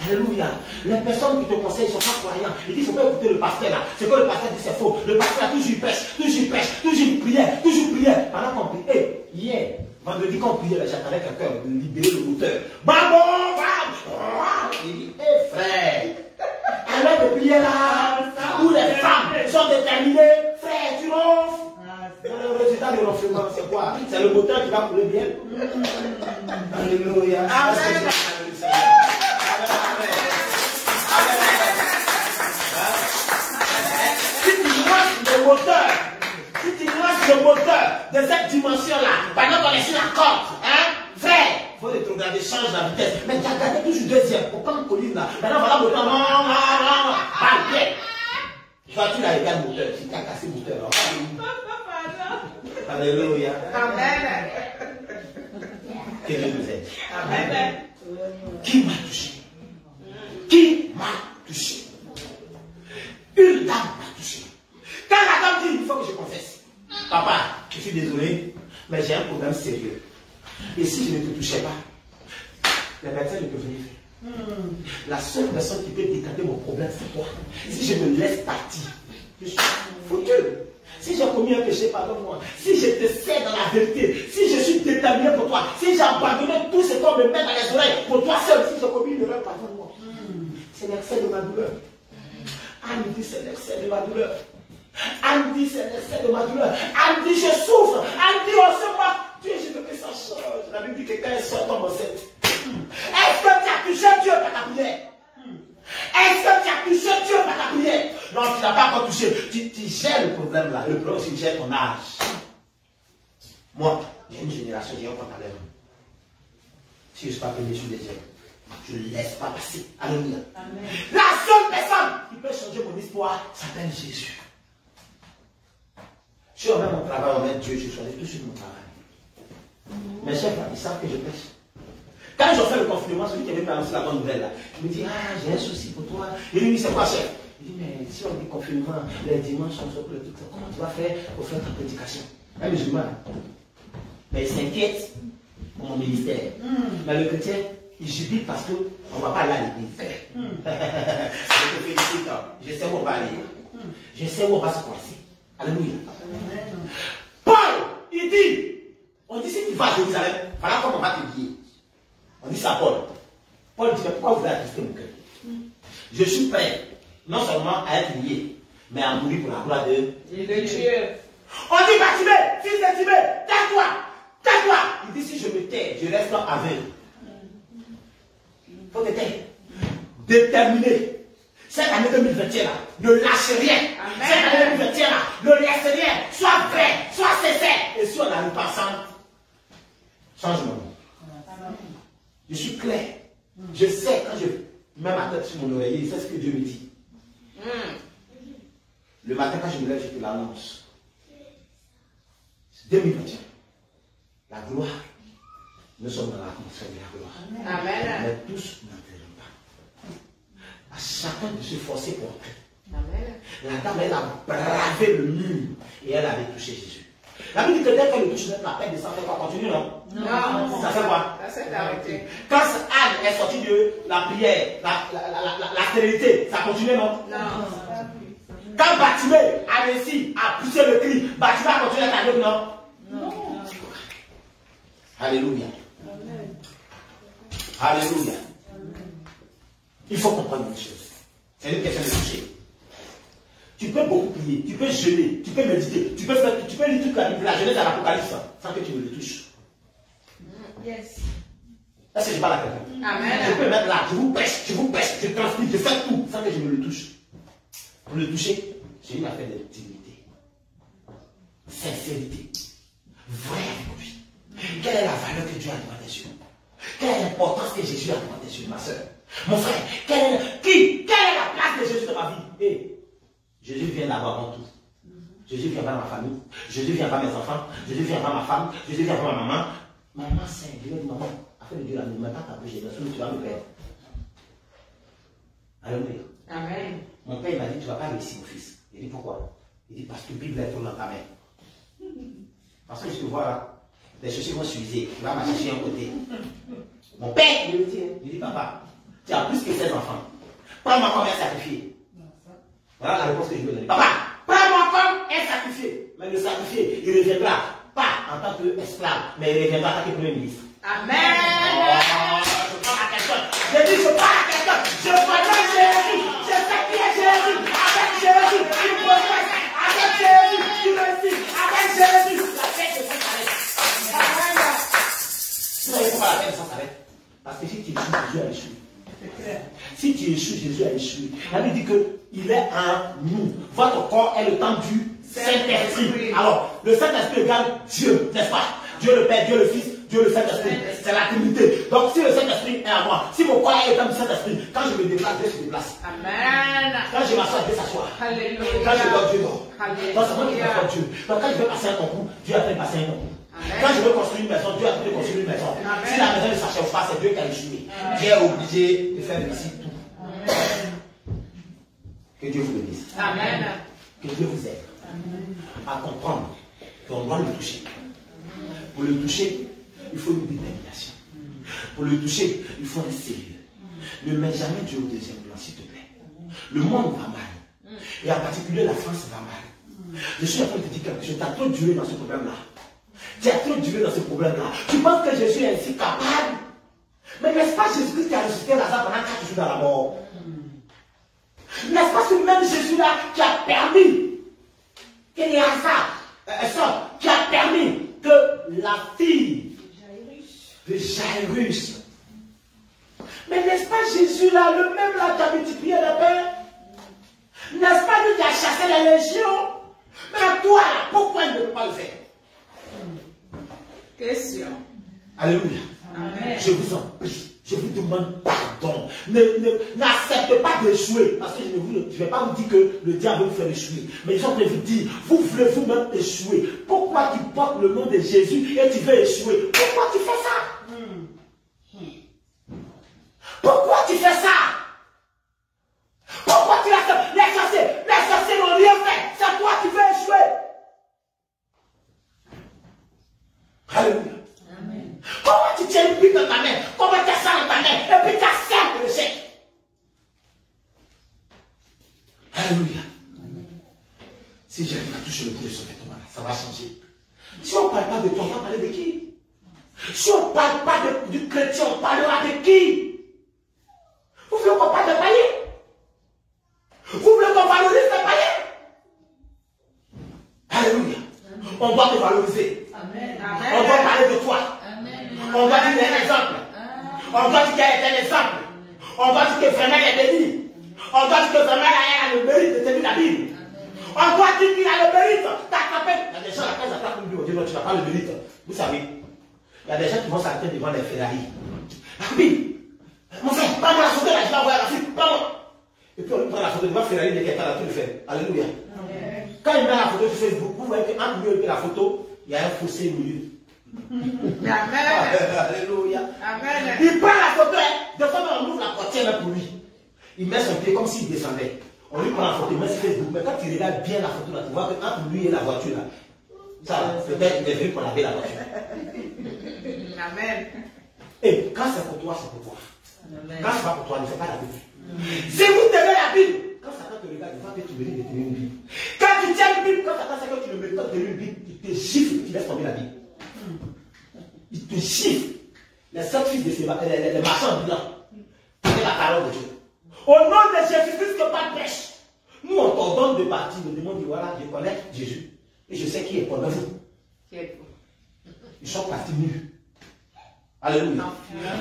Alléluia. Les personnes qui te conseillent ne sont pas croyants. Ils disent, il ne faut pas écouter le pasteur là. C'est que le pasteur dit, c'est faux. Le pasteur a toujours pêche, toujours pêche, toujours prière, toujours prière. Pendant qu'on prie, hier, Vendredi, quand on priait, j'attendais quelqu'un de libérer le moteur. Bam, il dit, hé frère, alors de prier là, où les femmes sont déterminées, frère, tu ronfles. Le résultat du ronflement, c'est quoi? C'est le moteur qui va couler bien. Alléluia. Amen. Si tu lances le moteur de cette dimension-là, pendant qu'on est sur la corde, hein, frère, il faut rétrograder, change la vitesse. Mais tu as gardé toujours deuxième, pour prendre colline là. Maintenant, voilà le moteur, bien. Toi, tu l'as égal le moteur, si tu as cassé le moteur. Alléluia. Amen. Que Dieu nous aide. Amen. Qui m'a touché? Qui m'a touché? Une dame m'a touché. Quand la dame dit, il faut que je confesse. Papa, je suis désolé, mais j'ai un problème sérieux. Et si je ne te touchais pas, les médecins ne peuvent rien faire. La seule personne qui peut décanter mon problème, c'est toi. Si je me laisse partir, je suis foutu. Si j'ai commis un péché, pardonne-moi. Si je te sais dans la vérité, si je suis déterminé pour toi, si j'ai abandonné tout ce qu'on me met dans les oreilles, pour toi seul, si j'ai commis une erreur, pardonne-moi. C'est l'excès de ma douleur. Anne dit, c'est l'excès de ma douleur. Anne dit, c'est l'excès de ma douleur. Anne dit, je souffre. Anne dit, on se bat. Dieu, je veux que ça change. La Bible dit que quand elle sort, tombe enceinte. Est-ce que tu as touché Dieu par ta prière? Est-ce que tu as touché Dieu par ta prière? Non, tu n'as pas encore touché. Tu gères le problème là. Le problème, c'est que tu gères ton âge. Moi, j'ai une génération, j'ai un compte à l'heure. Si je ne suis pas payé sur les yeux, je ne laisse pas passer. Alléluia. La seule personne qui peut changer mon espoir s'appelle Jésus. Si on met mon travail, on met Dieu, je choisis tout sur mon travail. Mes chefs, ils savent que je pêche. Quand je fais le confinement, celui qui avait annoncé la bonne nouvelle, là, je me dis, ah, j'ai un souci pour toi. Il me dit, c'est quoi, chef? Il dit, mais si on dit confinement, les dimanches, on se pour tout ça, comment tu vas faire pour faire ta prédication? Un musulman. Mais il s'inquiète pour mon ministère. Mais le chrétien, il jubile parce qu'on ne va pas aller à l'église. Je te félicite, je sais où on va aller. Je sais où on va se coincer. Alléluia. Paul, il dit, on dit si tu vas à Jérusalem, voilà comment on va te guider. On dit ça à Paul. Paul dit, mais pourquoi vous avez attristé mon cœur? Je suis prêt, non seulement à être lié, mais à mourir pour la gloire de Dieu. On dit, Bartimée, fils de Timée, tais-toi, tais-toi. Il dit, si je me tais, je reste aveugle. Il faut te taire. Déterminé. Cette année 2021 là, ne lâche rien. Amen. Cette année 2021 là, ne laisse rien. Sois vrai, sois sincère. Et si on n'arrive pas ensemble, change mon nom. Je suis clair. Je sais quand je mets ma tête sur mon oreiller, je sais ce que Dieu me dit. Le matin quand je me lève, je te l'annonce. 2021. La gloire. Nous sommes dans l'atmosphère de la gloire. Amen. Mais tous n'entreront pas. À chacun de se forcer pour entrer. Amen. La dame, elle a bravé le mur et elle avait touché Jésus. La Bible dit que dès qu'elle le touche, la paix descend, ça va continuer, non? Non. Ça fait quoi? Ça s'est arrêté. Quand Anne est sortie de la prière, la stérilité, ça continue, non? Non. Quand Bartimée a réussi à pousser le cri, Bartimée a continué à dire non? Non. Alléluia. Amen. Alléluia. Il faut comprendre une chose. C'est une question de toucher. Tu peux beaucoup prier, tu peux jeûner, tu peux méditer, tu peux lire toute la Bible, la Genèse à l'Apocalypse, sans que tu me le touches. Yes. Est-ce que je parle à quelqu'un? Amen. Je peux mettre là, je vous prêche, je transmets, je fais tout, sans que je me le touche. Pour le toucher, j'ai une affaire d'intimité, sincérité, vrai avec lui. Quelle est la valeur que Dieu a demandé tes yeux? Quelle est l'importance que Jésus a demandé tes yeux, ma soeur? Mon frère, quelle est la place de Jésus dans ma vie? Hey, Jésus vient d'abord avant tout. Jésus vient avant ma famille. Jésus vient avant mes enfants. Jésus vient avant ma femme. Jésus vient avant ma maman. Maman, c'est Dieu, maman. Afin de Dieu, ne mets pas ta bouche, sinon tu vas me perdre. Alléluia. Amen. Mon père il m'a dit, tu ne vas pas réussir, mon fils. Il dit, pourquoi? Il dit, parce que la Bible est trop dans ta main. Parce que je te vois là, les chaussures vont s'user. Tu vas m'acheter un côté. Mon père, il me dit, papa, tu as plus que 16 enfants. Prends-moi comme un sacrifié. Voilà la réponse que je lui ai donnée. Papa, prends-moi comme un sacrifié. Mais le sacrifié, il reviendra pas en tant qu'esclave, mais il reviendra en tant que premier ministre. Amen. Je parle à quelqu'un. Je dis, je parle à quelqu'un. Je connais Jésus. Je sais qui est Jésus. Avec Jésus, tu progresses. Avec Jésus, tu réussis. Avec Jésus, la fête de Saint s'arrête. Non, il ne faut pas la fête de Saint s'arrête. Parce que si tu échoues, Jésus a échoué. Si tu échoues, Jésus a échoué. La Bible dit qu'il est en nous. Votre corps est le temple du Saint-Esprit. Alors, le Saint-Esprit regarde Dieu, n'est-ce pas? Dieu le Père, Dieu le Fils, Dieu le Saint-Esprit. C'est la Trinité. Donc, si le Saint-Esprit est à moi, si mon corps est le temple du Saint-Esprit, quand je me déplace, Dieu se déplace. Amen. Quand je m'assois, Dieu s'assoit. Alléluia. Quand je dors, Dieu dort. Alléluia. Donc, c'est moi qui transforme Dieu. Donc, quand je veux passer un concours, Dieu a fait passer un concours. Amen. Quand je veux construire une maison, Dieu a fait construire une maison. Amen. Si la maison ne s'achève pas, c'est Dieu qui a échoué. Dieu est obligé de faire réussir tout. Amen. Que Dieu vous bénisse. Amen. Que Dieu vous aide à comprendre qu'on doit le toucher. Pour le toucher, il faut une détermination. Pour le toucher, il faut un sérieux. Ne mets jamais Dieu au deuxième plan, s'il te plaît. Le monde va mal. Et en particulier, la France va mal. Je suis en train de te dire quelque chose. Tu as trop duré dans ce problème-là. Tu as trop duré dans ce problème-là. Tu penses que Jésus est ainsi capable? Mais n'est-ce pas Jésus-Christ qui a ressuscité Lazare pendant 4 jours dans la mort? N'est-ce pas ce même Jésus-là qui a permis que Lazare, qui a permis que la fille de Jairus, mais n'est-ce pas Jésus-là, le même là qui a multiplié le pain? N'est-ce pas lui qui a chassé les légions? Mais toi, pourquoi il ne peut pas le faire? Question. Alléluia. Amen. Je vous en prie, je vous demande pardon. N'acceptez pas d'échouer. Parce que je ne vais pas vous dire que le diable vous fait échouer. Mais je vais vous dire, vous voulez vous-même échouer. Pourquoi tu portes le nom de Jésus et tu veux échouer? Pourquoi tu fais ça? Pourquoi tu fais ça? Pourquoi tu l'as fait? Les sorciers n'ont rien fait. C'est toi qui veux échouer. Alléluia. Amen. Pourquoi tu tiens une pique dans ta main? Comment tu as ça dans ta main? Et puis tu acceptes l'échec. Alléluia. Si j'arrive à toucher le bout de ce vêtement, ça va changer. Si on ne parle pas de toi, on va parler de qui? Si on ne parle pas du chrétien, on parlera de qui? Vous voulez qu'on parle de païens? Vous voulez qu'on valorise les païens? Alléluia. On doit te valoriser. Amen. On doit parler de toi. Amen. On doit dire un exemple. On doit dire qu'il est un exemple. On doit dire que vraiment il est béni. On doit dire que vraiment il a le mérite de tenir la Bible. On doit dire qu'il a le mérite d'attraper. Il y a des gens après ils attrapent une Bible. On dit non, tu n'as pas le mérite. Vous savez, il y a des gens qui vont s'arrêter devant les Ferrari. La Bible. Mon frère, prends-moi la photo là, je vais envoyer la Bible. Prends-moi. Et puis on lui prend la photo devant Ferrari de quelqu'un là, tout le fait. Alléluia. Quand il met la photo sur Facebook, vous voyez qu'entre lui et la photo, il y a un fossé au milieu. Amen. Alléluia. Amen. Il prend la photo, de fois on ouvre la portière même pour lui. Il met son pied comme s'il descendait. On lui prend la photo, il met sur Facebook. Mais quand tu regardes bien la photo là, tu vois qu'entre lui et la voiture là, ça, peut-être il est venu pour laver la voiture. Amen. Et quand c'est pour toi, c'est pour toi. Amen. Quand c'est pas pour toi, ne fais pas la Bible. Si vous tenez la Bible, quand Satan te regarde, il va que tu mérites de tenir une Bible. Quand tu tiens une Bible, quand Satan sait que tu le mérites de tenir une Bible, il te gifle, tu laisses tomber la Bible. Il te gifle. Les 7 fils de Séba, les marchands blancs, c'est la parole de Dieu. Au nom de Jésus-Christ, que pas de pêche. Nous, on t'ordonne de partir, on demande, voilà, je connais Jésus. Et je sais qui est pendant vous. Ils sont partis nus. Alléluia.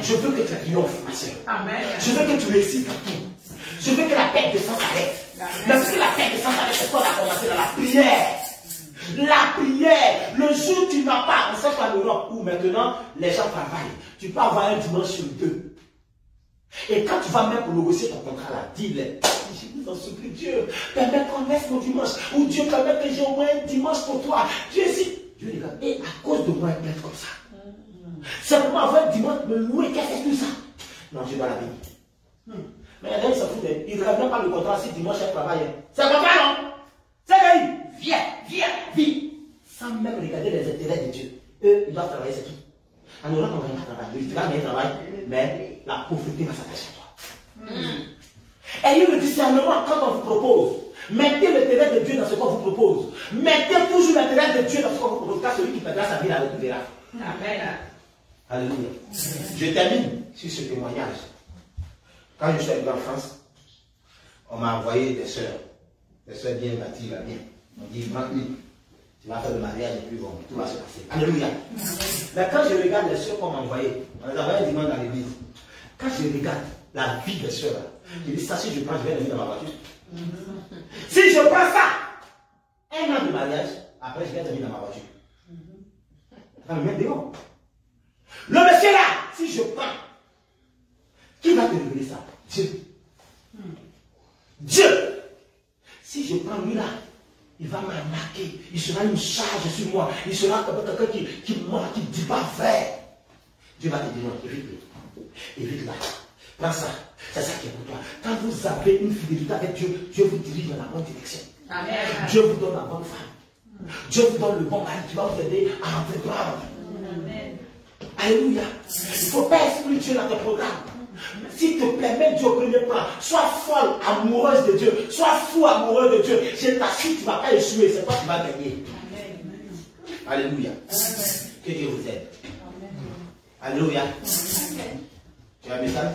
Je veux que tu triomphes, ma soeur. Amen. Je veux que tu réussisses dans tout. Je veux que la paix de sang s'arrête. Même si la paix de sang s'arrête, c'est quoi la commencer dans la prière. La prière. Le jour où tu n'as pas, on sait pas l'Europe où maintenant les gens travaillent. Tu peux avoir un dimanche sur 2. Et quand tu vas même pour négocier ton contrat là, dis-le. Je vous en supplie, Dieu, permets qu'on laisse mon dimanche. Ou Dieu permet que j'ai au moins un dimanche pour toi. Dieu dit, Dieu regarde, et à cause de moi, il peut être comme ça. Simplement avoir un dimanche, me louer, qu'est-ce que c'est tout ça? Non, je dois la vie. Mais il y a des gens qui s'en foutent. Ils ne regardent même pas le contrat si dimanche elle travaille. C'est un contrat, non? C'est vrai. Viens, vis. Sans même regarder les intérêts de Dieu. Eux, ils doivent travailler, c'est tout. En Europe, on va pas travailler. Tu vas bien travailler, mais la pauvreté va s'attacher à toi. Ayez le discernement quand on vous propose. Mettez l'intérêt de Dieu dans ce qu'on vous propose. Mettez toujours l'intérêt de Dieu dans ce qu'on vous propose. Car celui qui perdra sa vie la retrouvera. Amen. Alléluia. Je termine sur ce témoignage. Quand je suis arrivé en France, on m'a envoyé des sœurs bien bâties, là, bien. On dit, Franck-Louis, tu vas faire le mariage et puis bon, tout va se passer. Alléluia. Mais quand je regarde les sœurs qu'on m'a envoyées, on les a envoyées dimanche dans l'église. Quand je regarde la vie des sœurs, je dis, ça, si je prends, je vais le mettre dans ma voiture. Si je prends ça, un an de mariage, après je vais le mettre dans ma voiture. Dans le même dehors. Le monsieur là, si je prends, qui va te révéler ça? Dieu. Dieu. Si je prends lui là, il va m'arnaquer. Il sera une charge sur moi. Il sera quelqu'un qui ment, qui ne dit pas vrai. Dieu va te dire non, évite-le. Évite-la. Prends ça. C'est ça qui est pour toi. Quand vous avez une fidélité avec Dieu, Dieu vous dirige dans la bonne direction. Amen. Dieu vous donne la bonne femme. Dieu vous donne le bon mari qui va vous aider à entreprendre. Alléluia. Il ne faut pas exclure Dieu dans ton programme. S'il te plaît, mets Dieu au premier plan. Sois folle, amoureuse de Dieu. Sois fou, amoureux de Dieu. Je t'assure, tu ne vas pas échouer. C'est toi qui vas gagner. Alléluia. Que Dieu vous aide. Alléluia. Tu as un message?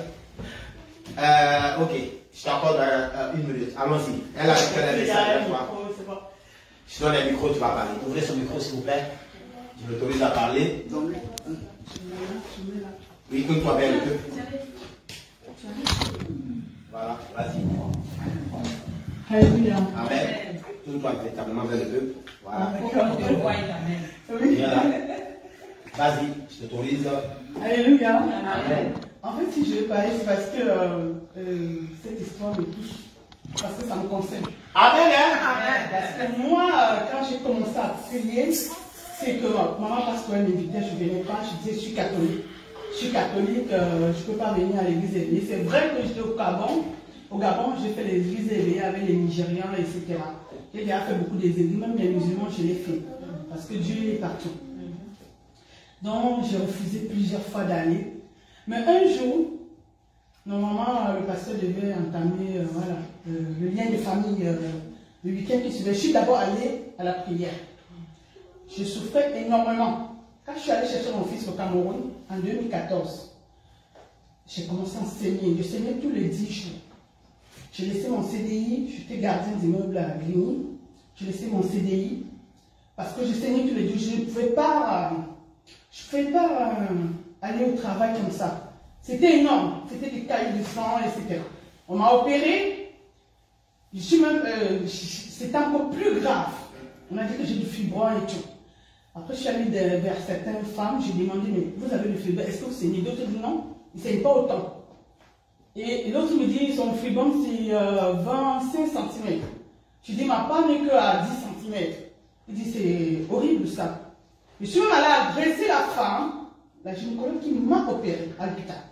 Ok. Je t'accorde une minute. Allons-y. Elle a fait un message. Je donne un micro, tu vas parler. Ouvrez son micro, s'il vous plaît. Je m'autorise à parler. Oui, écoute-toi bien le peu. Voilà, vas-y. Alléluia. Amen. Tourne-toi véritablement vers le peu. Voilà. Oui. Voilà. Vas-y, je t'autorise. Alléluia. Amen. En fait, si je vais parler, c'est parce que cette histoire me touche. Parce que ça me concerne. Amen, hein? Amen. Parce que moi, quand j'ai commencé à prier, c'est que maman pastorale m'invitait, je ne venais pas, je disais je suis catholique. Je suis catholique, je ne peux pas venir à l'église éveillée. C'est vrai que j'étais au Gabon. Au Gabon, j'ai fait les églises éveillées avec les Nigérians, etc. J'ai déjà fait beaucoup des églises, même les musulmans, je l'ai fait. Parce que Dieu est partout. Donc, j'ai refusé plusieurs fois d'aller. Mais un jour, normalement, le pasteur devait entamer le lien de famille, le week-end qui suivait. Je suis d'abord allée à la prière. Je souffrais énormément. Quand je suis allée chercher mon fils au Cameroun, en 2014, j'ai commencé à enseigner. Je saignais tous les 10 jours. J'ai laissé mon CDI, j'étais gardien d'immeuble à Grigny. J'ai laissé mon CDI parce que je saignais tous les 10 jours. Je ne pouvais pas, aller au travail comme ça. C'était énorme. C'était des caillots de sang, etc. On m'a opéré. C'était encore plus grave. On a dit que j'ai du fibrome et tout. Après, je suis allée vers certaines femmes, j'ai demandé, mais vous avez le fibrome, est-ce que vous saignez? D'autres disent non, ils ne saignent pas autant. Et l'autre me dit, son fibrome, c'est 25 cm. Je dis, ma femme n'est qu'à 10 cm. Il dit, c'est horrible ça. Je suis même allée agresser la femme, la gynécologue qui m'a opéré à l'hôpital.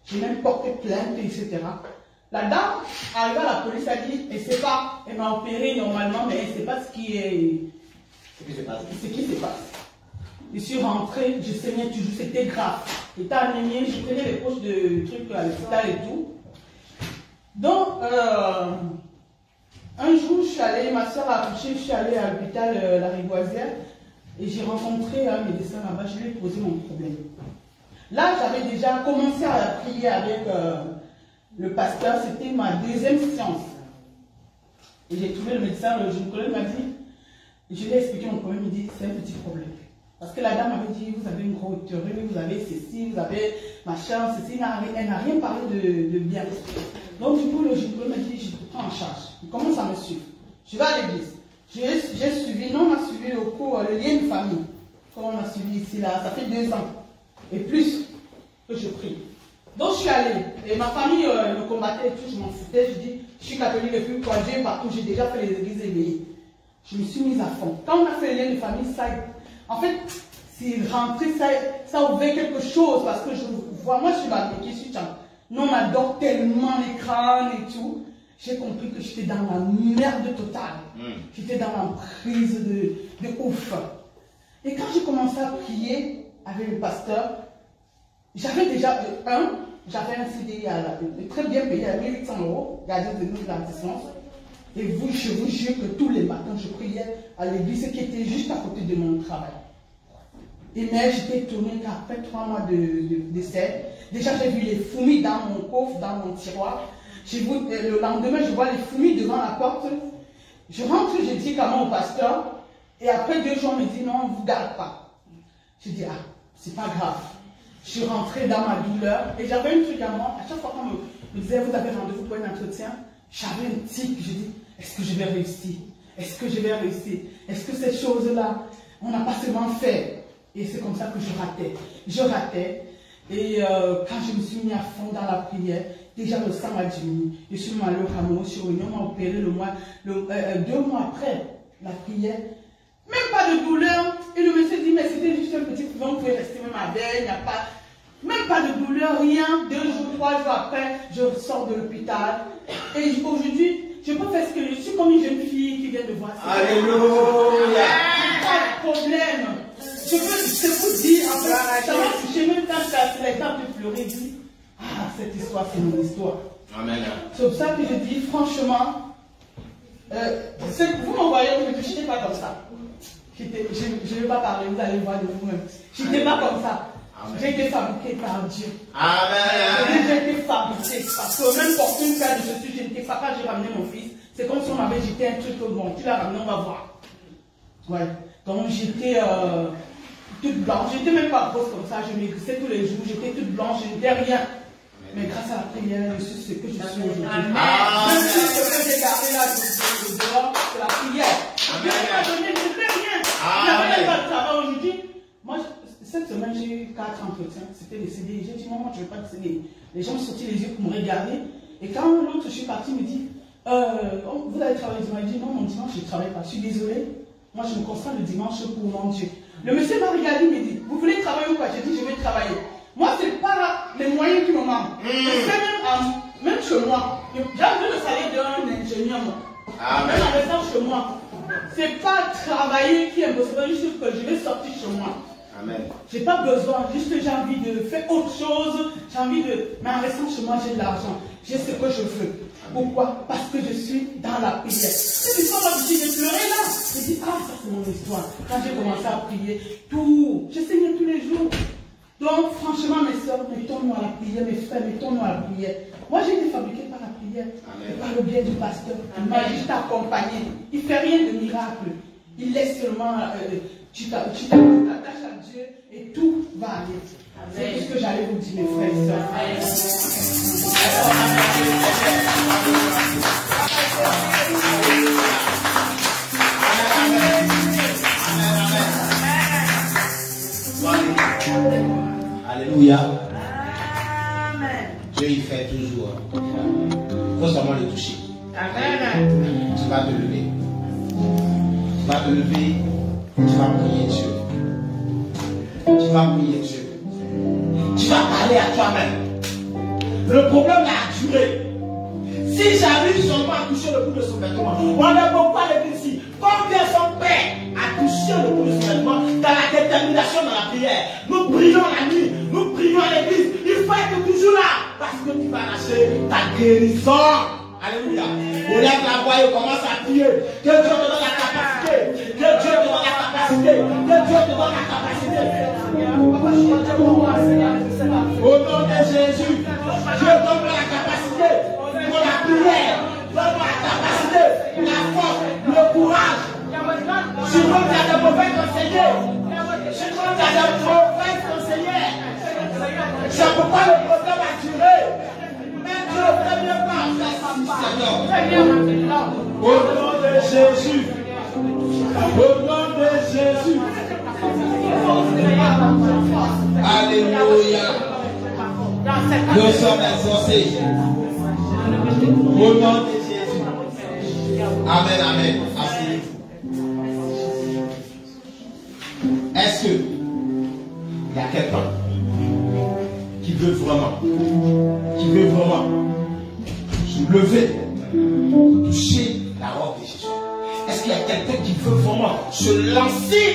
J'ai même porté plainte, etc. La dame, arrivée à la police, a dit, elle ne sait pas, elle m'a opéré normalement, mais elle ne sait pas ce qui se passe. Je suis rentrée, je saignais toujours, c'était grave. J'étais anémiée, je prenais les poches de trucs à l'hôpital et tout. Donc, un jour, je suis allée, ma soeur a accouché, je suis allée à l'hôpital La Rivoisière et j'ai rencontré un médecin là-bas, je lui ai posé mon problème. Là, j'avais déjà commencé à prier avec le pasteur, c'était ma deuxième séance. Et j'ai trouvé le médecin, le gynécologue m'a dit, je lui ai expliqué mon problème, il dit, c'est un petit problème. Parce que la dame avait dit, vous avez une grosse théorie, vous avez ceci, vous avez machin, ceci, elle n'a rien parlé de bien. Donc du coup, le gynécologue m'a dit, je te prends en charge. Il commence à me suivre. Je vais à l'église. J'ai suivi, non, on a suivi le cours, le lien de famille. Comme on a suivi ici, là, ça fait 2 ans. Et plus que je prie. Donc je suis allée. Et ma famille me combattait et tout, je m'en foutais. Je dis, je suis catholique depuis 3 Dieu partout, j'ai déjà fait les églises éveillées. Je me suis mise à fond. Quand on a fait le lien de famille, ça, en fait, c'est rentré, ça a ouvert quelque chose parce que je vois, moi je suis mariée, je suis chante. Non, on m'adore tellement les crânes et tout. J'ai compris que j'étais dans la merde totale. J'étais dans la prise de ouf. Et quand j'ai commencé à prier avec le pasteur, j'avais déjà j'avais un CDI très bien payé à 1800 €, gardien de nous de la distance. Et je vous jure que tous les matins, je priais à l'église qui était juste à côté de mon travail. Et mais j'étais étonnée qu'après 3 mois de décès, déjà j'ai vu les fourmis dans mon coffre, dans mon tiroir. Le lendemain, je vois les fourmis devant la porte. Je rentre, je dis comment au pasteur. Et après 2 jours, on me dit non, on ne vous garde pas. Je dis, ah, c'est pas grave. Je suis rentrée dans ma douleur. Et j'avais un truc à moi. À chaque fois qu'on me disait, vous avez rendez-vous pour un entretien, j'avais un tic. Je dis, est-ce que je vais réussir? Est-ce que je vais réussir? Est-ce que cette chose-là, on n'a pas seulement fait? Et c'est comme ça que je ratais. Je ratais. Et quand je me suis mis à fond dans la prière, déjà le sang a diminué. Je suis allée au Cameroun, je suis revenue, on m'a opéré 2 mois après la prière. Même pas de douleur. Et le monsieur dit, mais c'était juste un petit peu, vous pouvez rester même à veille, il n'y a pas, même pas de douleur, rien. 2 jours, 3 jours après, je sors de l'hôpital. Et aujourd'hui, je peux faire ce que je suis comme une jeune fille qui vient de voir. Alléluia. Pas de problème. Je peux vous dire, en fait, ça m'a touché, même quand c'est les temps de pleurer, je dis, ah, cette histoire, c'est mon histoire. Amen. C'est pour ça que je dis, franchement, vous m'envoyez aujourd'hui, je n'étais pas comme ça. Je ne vais pas parler, vous allez voir de vous-même. Je n'étais pas comme ça. J'ai été fabriqué par Dieu. Amen. J'ai été fabriqué. Parce que même pour une paire de chaussures, je n'étais pas. Quand j'ai ramené mon fils, c'est comme si on m'avait jeté un truc au monde. Tu l'as ramené, on va voir. Ouais. Donc j'étais toute blanche. Je n'étais même pas grosse comme ça. Je maigrissais tous les jours. J'étais toute blanche. Je n'étais rien. Mais grâce à la prière, je suis ce que je suis aujourd'hui. Même si ce que j'ai gardé là de dehors, c'est la prière. Dieu m'a donné, je ne fais rien. Je n'avais même pas de travail aujourd'hui. Moi, cette semaine, j'ai eu 4 entretiens. C'était des CDI. J'ai dit, maman, je ne veux pas de CDI. Les gens me sortaient les yeux pour me regarder. Et quand l'autre, je suis partie, me dit, vous allez travailler le dimanche. Je dis, non, mon dimanche, je ne travaille pas. Je suis désolée. Moi, je me consacre le dimanche pour mon Dieu. Le monsieur m'a regardé, me dit, vous voulez travailler ou pas? J'ai dit, je vais travailler. Moi, ce n'est pas les moyens qui me manquent. C'est même chez moi. J'ai besoin de salaire d'un ingénieur. Même en restant chez moi. Ce n'est pas travailler qui est besoin, juste que je vais sortir chez moi. Amen. Je n'ai pas besoin, juste j'ai envie de faire autre chose. J'ai envie de. Mais en restant chez moi, j'ai de l'argent. J'ai ce que je veux. Pourquoi? Parce que je suis dans la prière. Cette histoire-là, j'ai pleuré là. Je dis, ah, ça c'est mon histoire. Quand j'ai commencé à prier, tout. Je saignais tous les jours. Donc, franchement, mes soeurs, mettons-nous à la prière, mes frères, mettons-nous à la prière. Moi, j'ai été fabriqué par la prière, et par le bien du pasteur. Il m'a juste accompagné. Il ne fait rien de miracle. Il laisse seulement, tu t'attaches à Dieu et tout va aller. C'est tout ce que j'allais vous dire, mes frères et sœurs. Alléluia. Amen. Dieu il fait toujours. Il faut seulement le toucher. Amen. Tu vas te lever. Tu vas te lever. Tu vas prier Dieu. Tu vas prier Dieu. Tu vas parler à toi-même. Le problème a duré. Si j'arrive seulement à toucher le bout de son vêtement, on ne peut pas le dire ici. Combien sont prêts à toucher le bout de son vêtement dans la détermination, dans la prière? Nous prions la nuit, nous prions à l'église. Il faut être toujours là parce que tu vas lâcher ta guérison. Alléluia. On lève la voix et on commence à prier. Que Dieu te donne la capacité. Que Dieu te donne la capacité. Que Dieu te donne la capacité. Au nom de Jésus, Dieu donne la capacité pour la prière. Donne-moi la capacité, la force, le courage. Je veux qu'il y a de mauvais conseillers. Je veux qu'il y a de mauvais conseillers. C'est pourquoi le problème a duré. Mais Dieu fait mieux pas. Au nom de Jésus. Au nom de Jésus. Alléluia. Nous sommes exaucés. Au nom de Jésus. Amen, amen. Est-ce que il y a quelqu'un qui veut vraiment se lever, toucher la robe de Jésus? Est-ce qu'il y a quelqu'un qui veut vraiment se lancer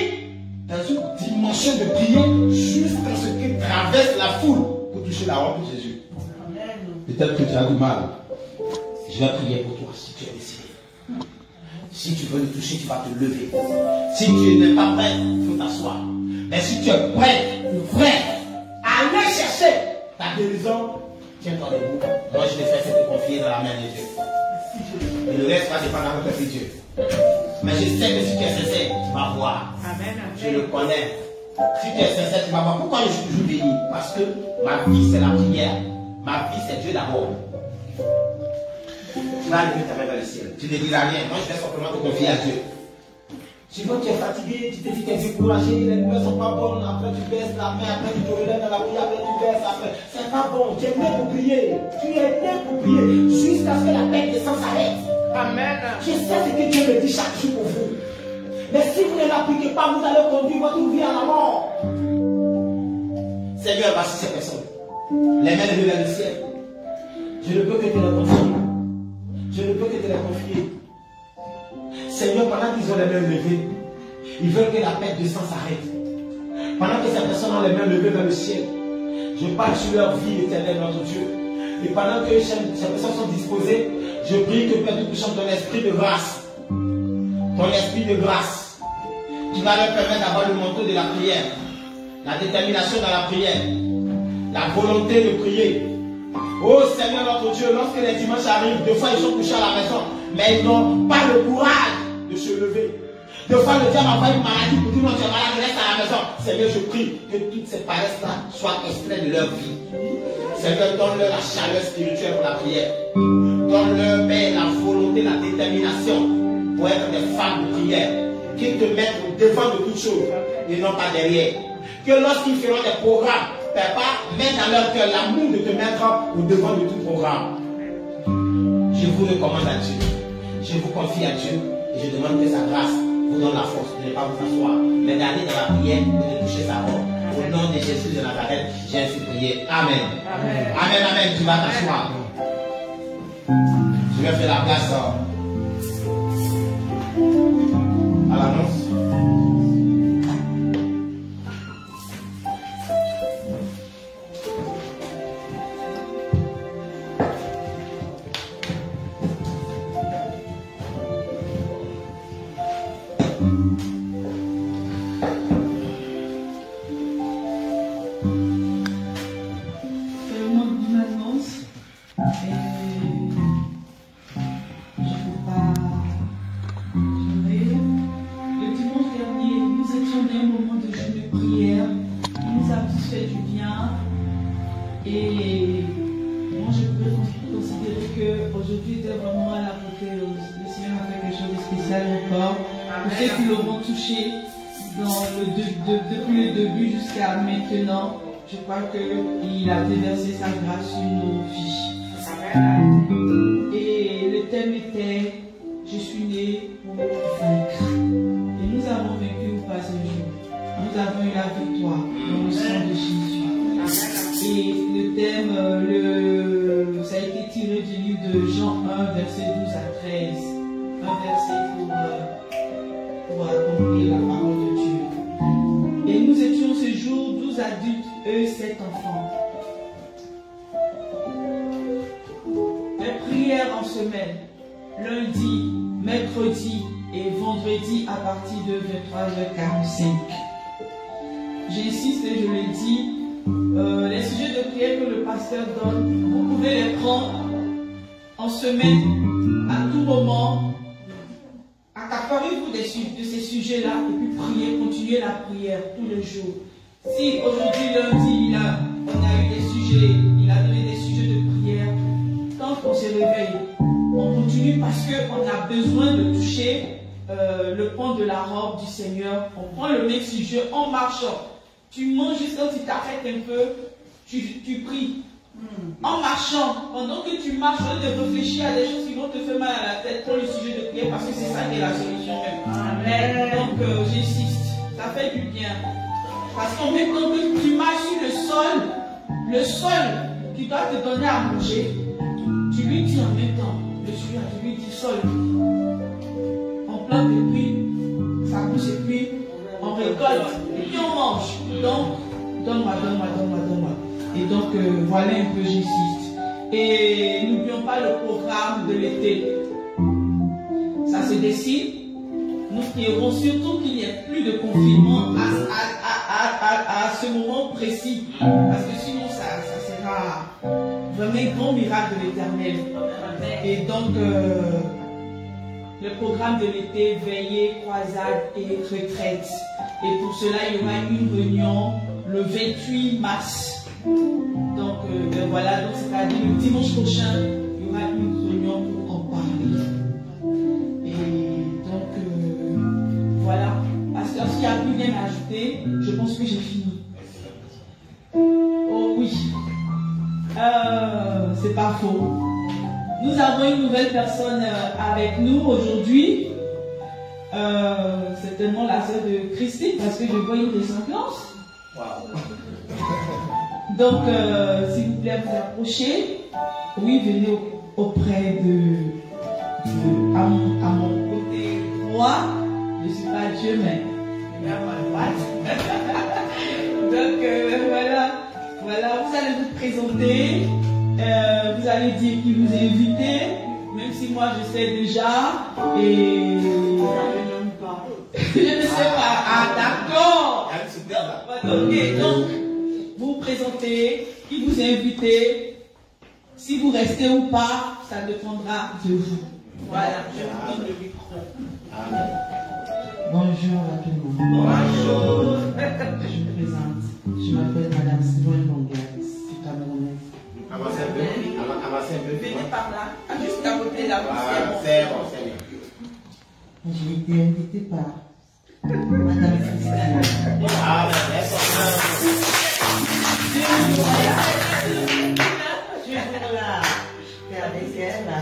dans une dimension de prière jusqu'à ce qu'il traverse la foule pour toucher la robe de Jésus? Peut-être que tu as du mal. Je vais prier pour toi si tu es décidé. Si tu veux le toucher, tu vas te lever. Si tu n'es pas prêt, il faut t'asseoir. Mais si tu es prêt, à aller chercher ta guérison, tiens-toi debout. Moi, je l'ai fait, c'est te confier dans la main de Dieu. Et le reste va dépendre de Dieu. Mais je sais que si tu es sincère, tu vas voir. Amen. Je le connais. Si tu es sincère, tu vas voir. Pourquoi je suis toujours béni? Parce que ma vie, c'est la prière. Ma vie, c'est Dieu d'abord. Tu vas lever ta main vers le ciel. Tu ne diras rien. Moi, je vais simplement te confier à Dieu. Tu vois, tu es fatigué, tu te dis que tu es découragé, les nouvelles ne sont pas bonnes. Après, tu baisses la main, après, tu te relèves dans la prière, après, tu baisses la main. C'est pas bon. Tu es né pour prier. Tu es né pour prier. Jusqu'à ce que la paix des sens s'arrête. Amen. Je sais ce que Dieu me dit chaque jour pour vous. Mais si vous ne l'appliquez pas, vous allez conduire votre vie à la mort. Seigneur, voici ces personnes. Les mains levées vers le ciel. Je ne peux que te les confier. Je ne peux que te les confier. Seigneur, pendant qu'ils ont les mains levées, ils veulent que la paix de sang s'arrête. Pendant que ces personnes ont les mains levées vers le ciel, je parle sur leur vie éternelle, notre Dieu. Et pendant que ces personnes sont disposées, je prie que Père, tu touches ton esprit de grâce. Ton esprit de grâce. Tu vas leur permettre d'avoir le manteau de la prière, la détermination dans la prière, la volonté de prier. Oh Seigneur notre Dieu, lorsque les dimanches arrivent, deux fois ils sont couchés à la maison, mais ils n'ont pas le courage de se lever. Deux fois le diable envoie une maladie pour dire non, tu es malade, reste à la maison. Seigneur, je prie que toutes ces paresses-là soient extraites de leur vie. Seigneur, donne-leur la chaleur spirituelle pour la prière. Donne-leur, Père, la volonté, la détermination pour être des femmes de prière. Qu'ils te mettent au devant de toutes choses et non pas derrière. Que lorsqu'ils feront des programmes, Père, mets dans leur cœur l'amour de te mettre au devant de tout programme. Je vous recommande à Dieu. Je vous confie à Dieu et je demande que sa grâce vous donne la force de ne pas vous asseoir, mais d'aller dans la prière et de toucher sa robe. Au nom de Jésus de Nazareth, j'ai ainsi prié. Amen. Amen. Amen, amen. Tu vas t'asseoir. Je vais faire la place à l'annonce. Maintenant, je crois qu'il a déversé sa grâce sur nos vies. Et le thème était « Je suis né pour vaincre ». Et nous avons vaincu ou pas ce jour. Nous avons eu la victoire dans le sang de Jésus. Et le thème, ça a été tiré du livre de Jean 1, verset 12 à 13. Un verset pour accomplir la parole de Dieu. Et nous étions ce jour 12 adultes, eux 7 enfants. Les prières en semaine, lundi, mercredi et vendredi à partir de 23h45. J'insiste et je le dis, les sujets de prière que le pasteur donne, vous pouvez les prendre en semaine, à tout moment. Accaparez-vous de ces sujets-là et puis priez, continuez la prière tous les jours. Si aujourd'hui lundi, on a eu des sujets, il a donné des sujets de prière, quand on se réveille, on continue parce qu'on a besoin de toucher le pan de la robe du Seigneur. On prend le même sujet en marchant. Tu manges juste quand tu t'arrêtes un peu, tu pries. En marchant, pendant que tu marches, au lieu de réfléchir à des choses qui vont te faire mal à la tête, prends le sujet de prière parce que c'est ça qui est la solution même. Amen. Donc j'insiste, ça fait du bien. Parce qu'en même temps que tu marches sur le sol qui doit te donner à manger, tu lui dis en même temps, tu lui dis sol, on plante et puis ça pousse et puis on récolte et puis on mange. Donc, donne-moi. Et donc, voilà un peu, j'insiste. Et n'oublions pas le programme de l'été. ça se dessine. Nous prierons surtout qu'il n'y ait plus de confinement à ce moment précis. Parce que sinon, ça sera vraiment un grand miracle de l'Éternel. Et donc, le programme de l'été, veillée, croisade et retraite. Et pour cela, il y aura une réunion le 28 mars. Donc, voilà, donc c'est-à-dire le dimanche prochain, il y aura une réunion pour en parler. Et donc, voilà. Parce que s'il n'y a plus rien à ajouter, je pense que j'ai fini. Oh oui. C'est pas faux. Nous avons une nouvelle personne avec nous aujourd'hui. Certainement la sœur de Christine, parce que je vois une ressemblance. Wow. Donc, s'il vous plaît, vous approchez. Oui, venez auprès à mon côté droit. Je ne suis pas Dieu, mais à ma droite. Donc, voilà, vous allez vous présenter. Vous allez dire qui vous est invité, même si moi je sais déjà. Et je ne sais pas. Ah, d'accord. Ok, donc vous vous présentez, qui vous est invité. Si vous restez ou pas, ça dépendra de vous. Voilà, je vous donne le micro. Amen. Bonjour à tout le monde. Bonjour. Je me présente. Je m'appelle Madame Simone Longuet, c'est camerounaise. Avancez un peu. Venez par là, juste à côté là. C'est bon, c'est bien. J'ai été invitée par Madame Christine. Ah, merci. Je suis là, avec elle, là,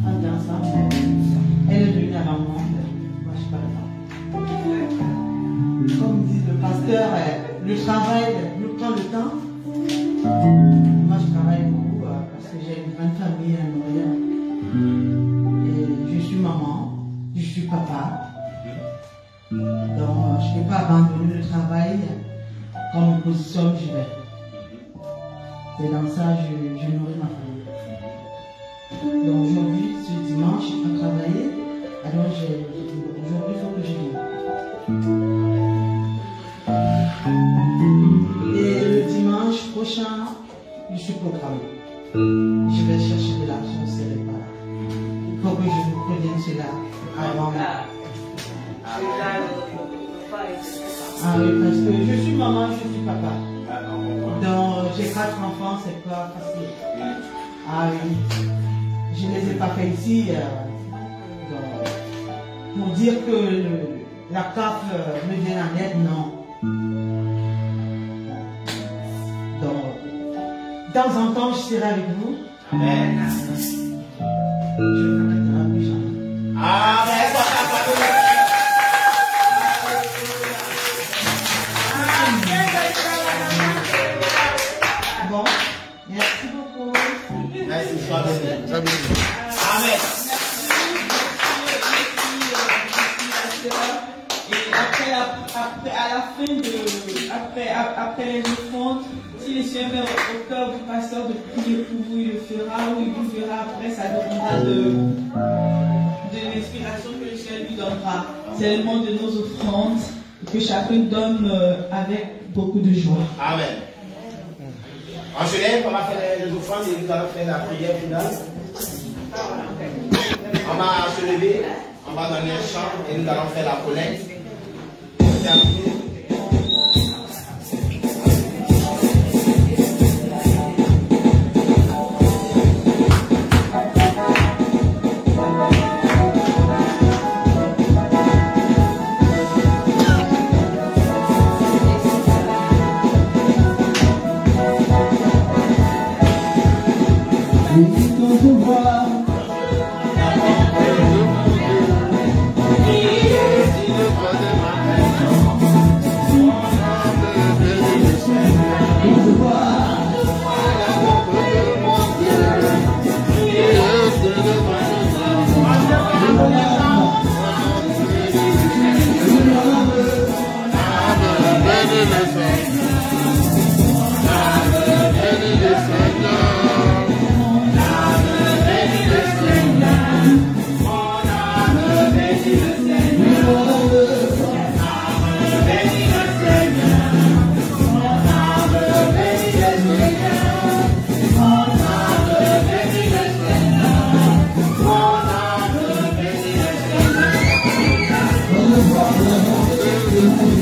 en dansant. Elle est venue avant moi, moi je suis pas là. Comme dit le pasteur, le travail nous prend le temps. Moi je travaille beaucoup parce que j'ai une grande famille à Noël. Et je suis maman, je suis papa. Donc je ne peux pas abandonner le travail comme position je vais. C'est dans ça que je nourris ma famille. Donc aujourd'hui, ce dimanche, je peux travailler. Alors aujourd'hui, il faut que je vienne. Et le dimanche prochain, je suis programmé. Je vais chercher de l'argent, ce n'est pas là. Il faut que je vous prévienne cela avant. Ah oui, parce que je suis maman, je suis papa. Donc j'ai 4 enfants, c'est pas facile. Ah oui. Je ne les ai pas fait ici. Pour dire que la CAF me vient en aide, non. Donc, de temps en temps, je serai avec vous. Amen. Je ne m'arrêterai plus jamais. Amen. Bon, merci beaucoup. Merci, Amen. Et à la fin après les offrandes, si les cieux met au cœur du pasteur de prier pour vous, il le fera, ou il vous fera après, ça dépendra de l'inspiration que le ciel lui donnera. C'est le moment de nos offrandes que chacun donne avec beaucoup de joie. Amen. En Genève, on va faire les offrandes et nous allons faire la prière finale. On va se lever, on va donner un chant et nous allons faire la collecte. Dieu.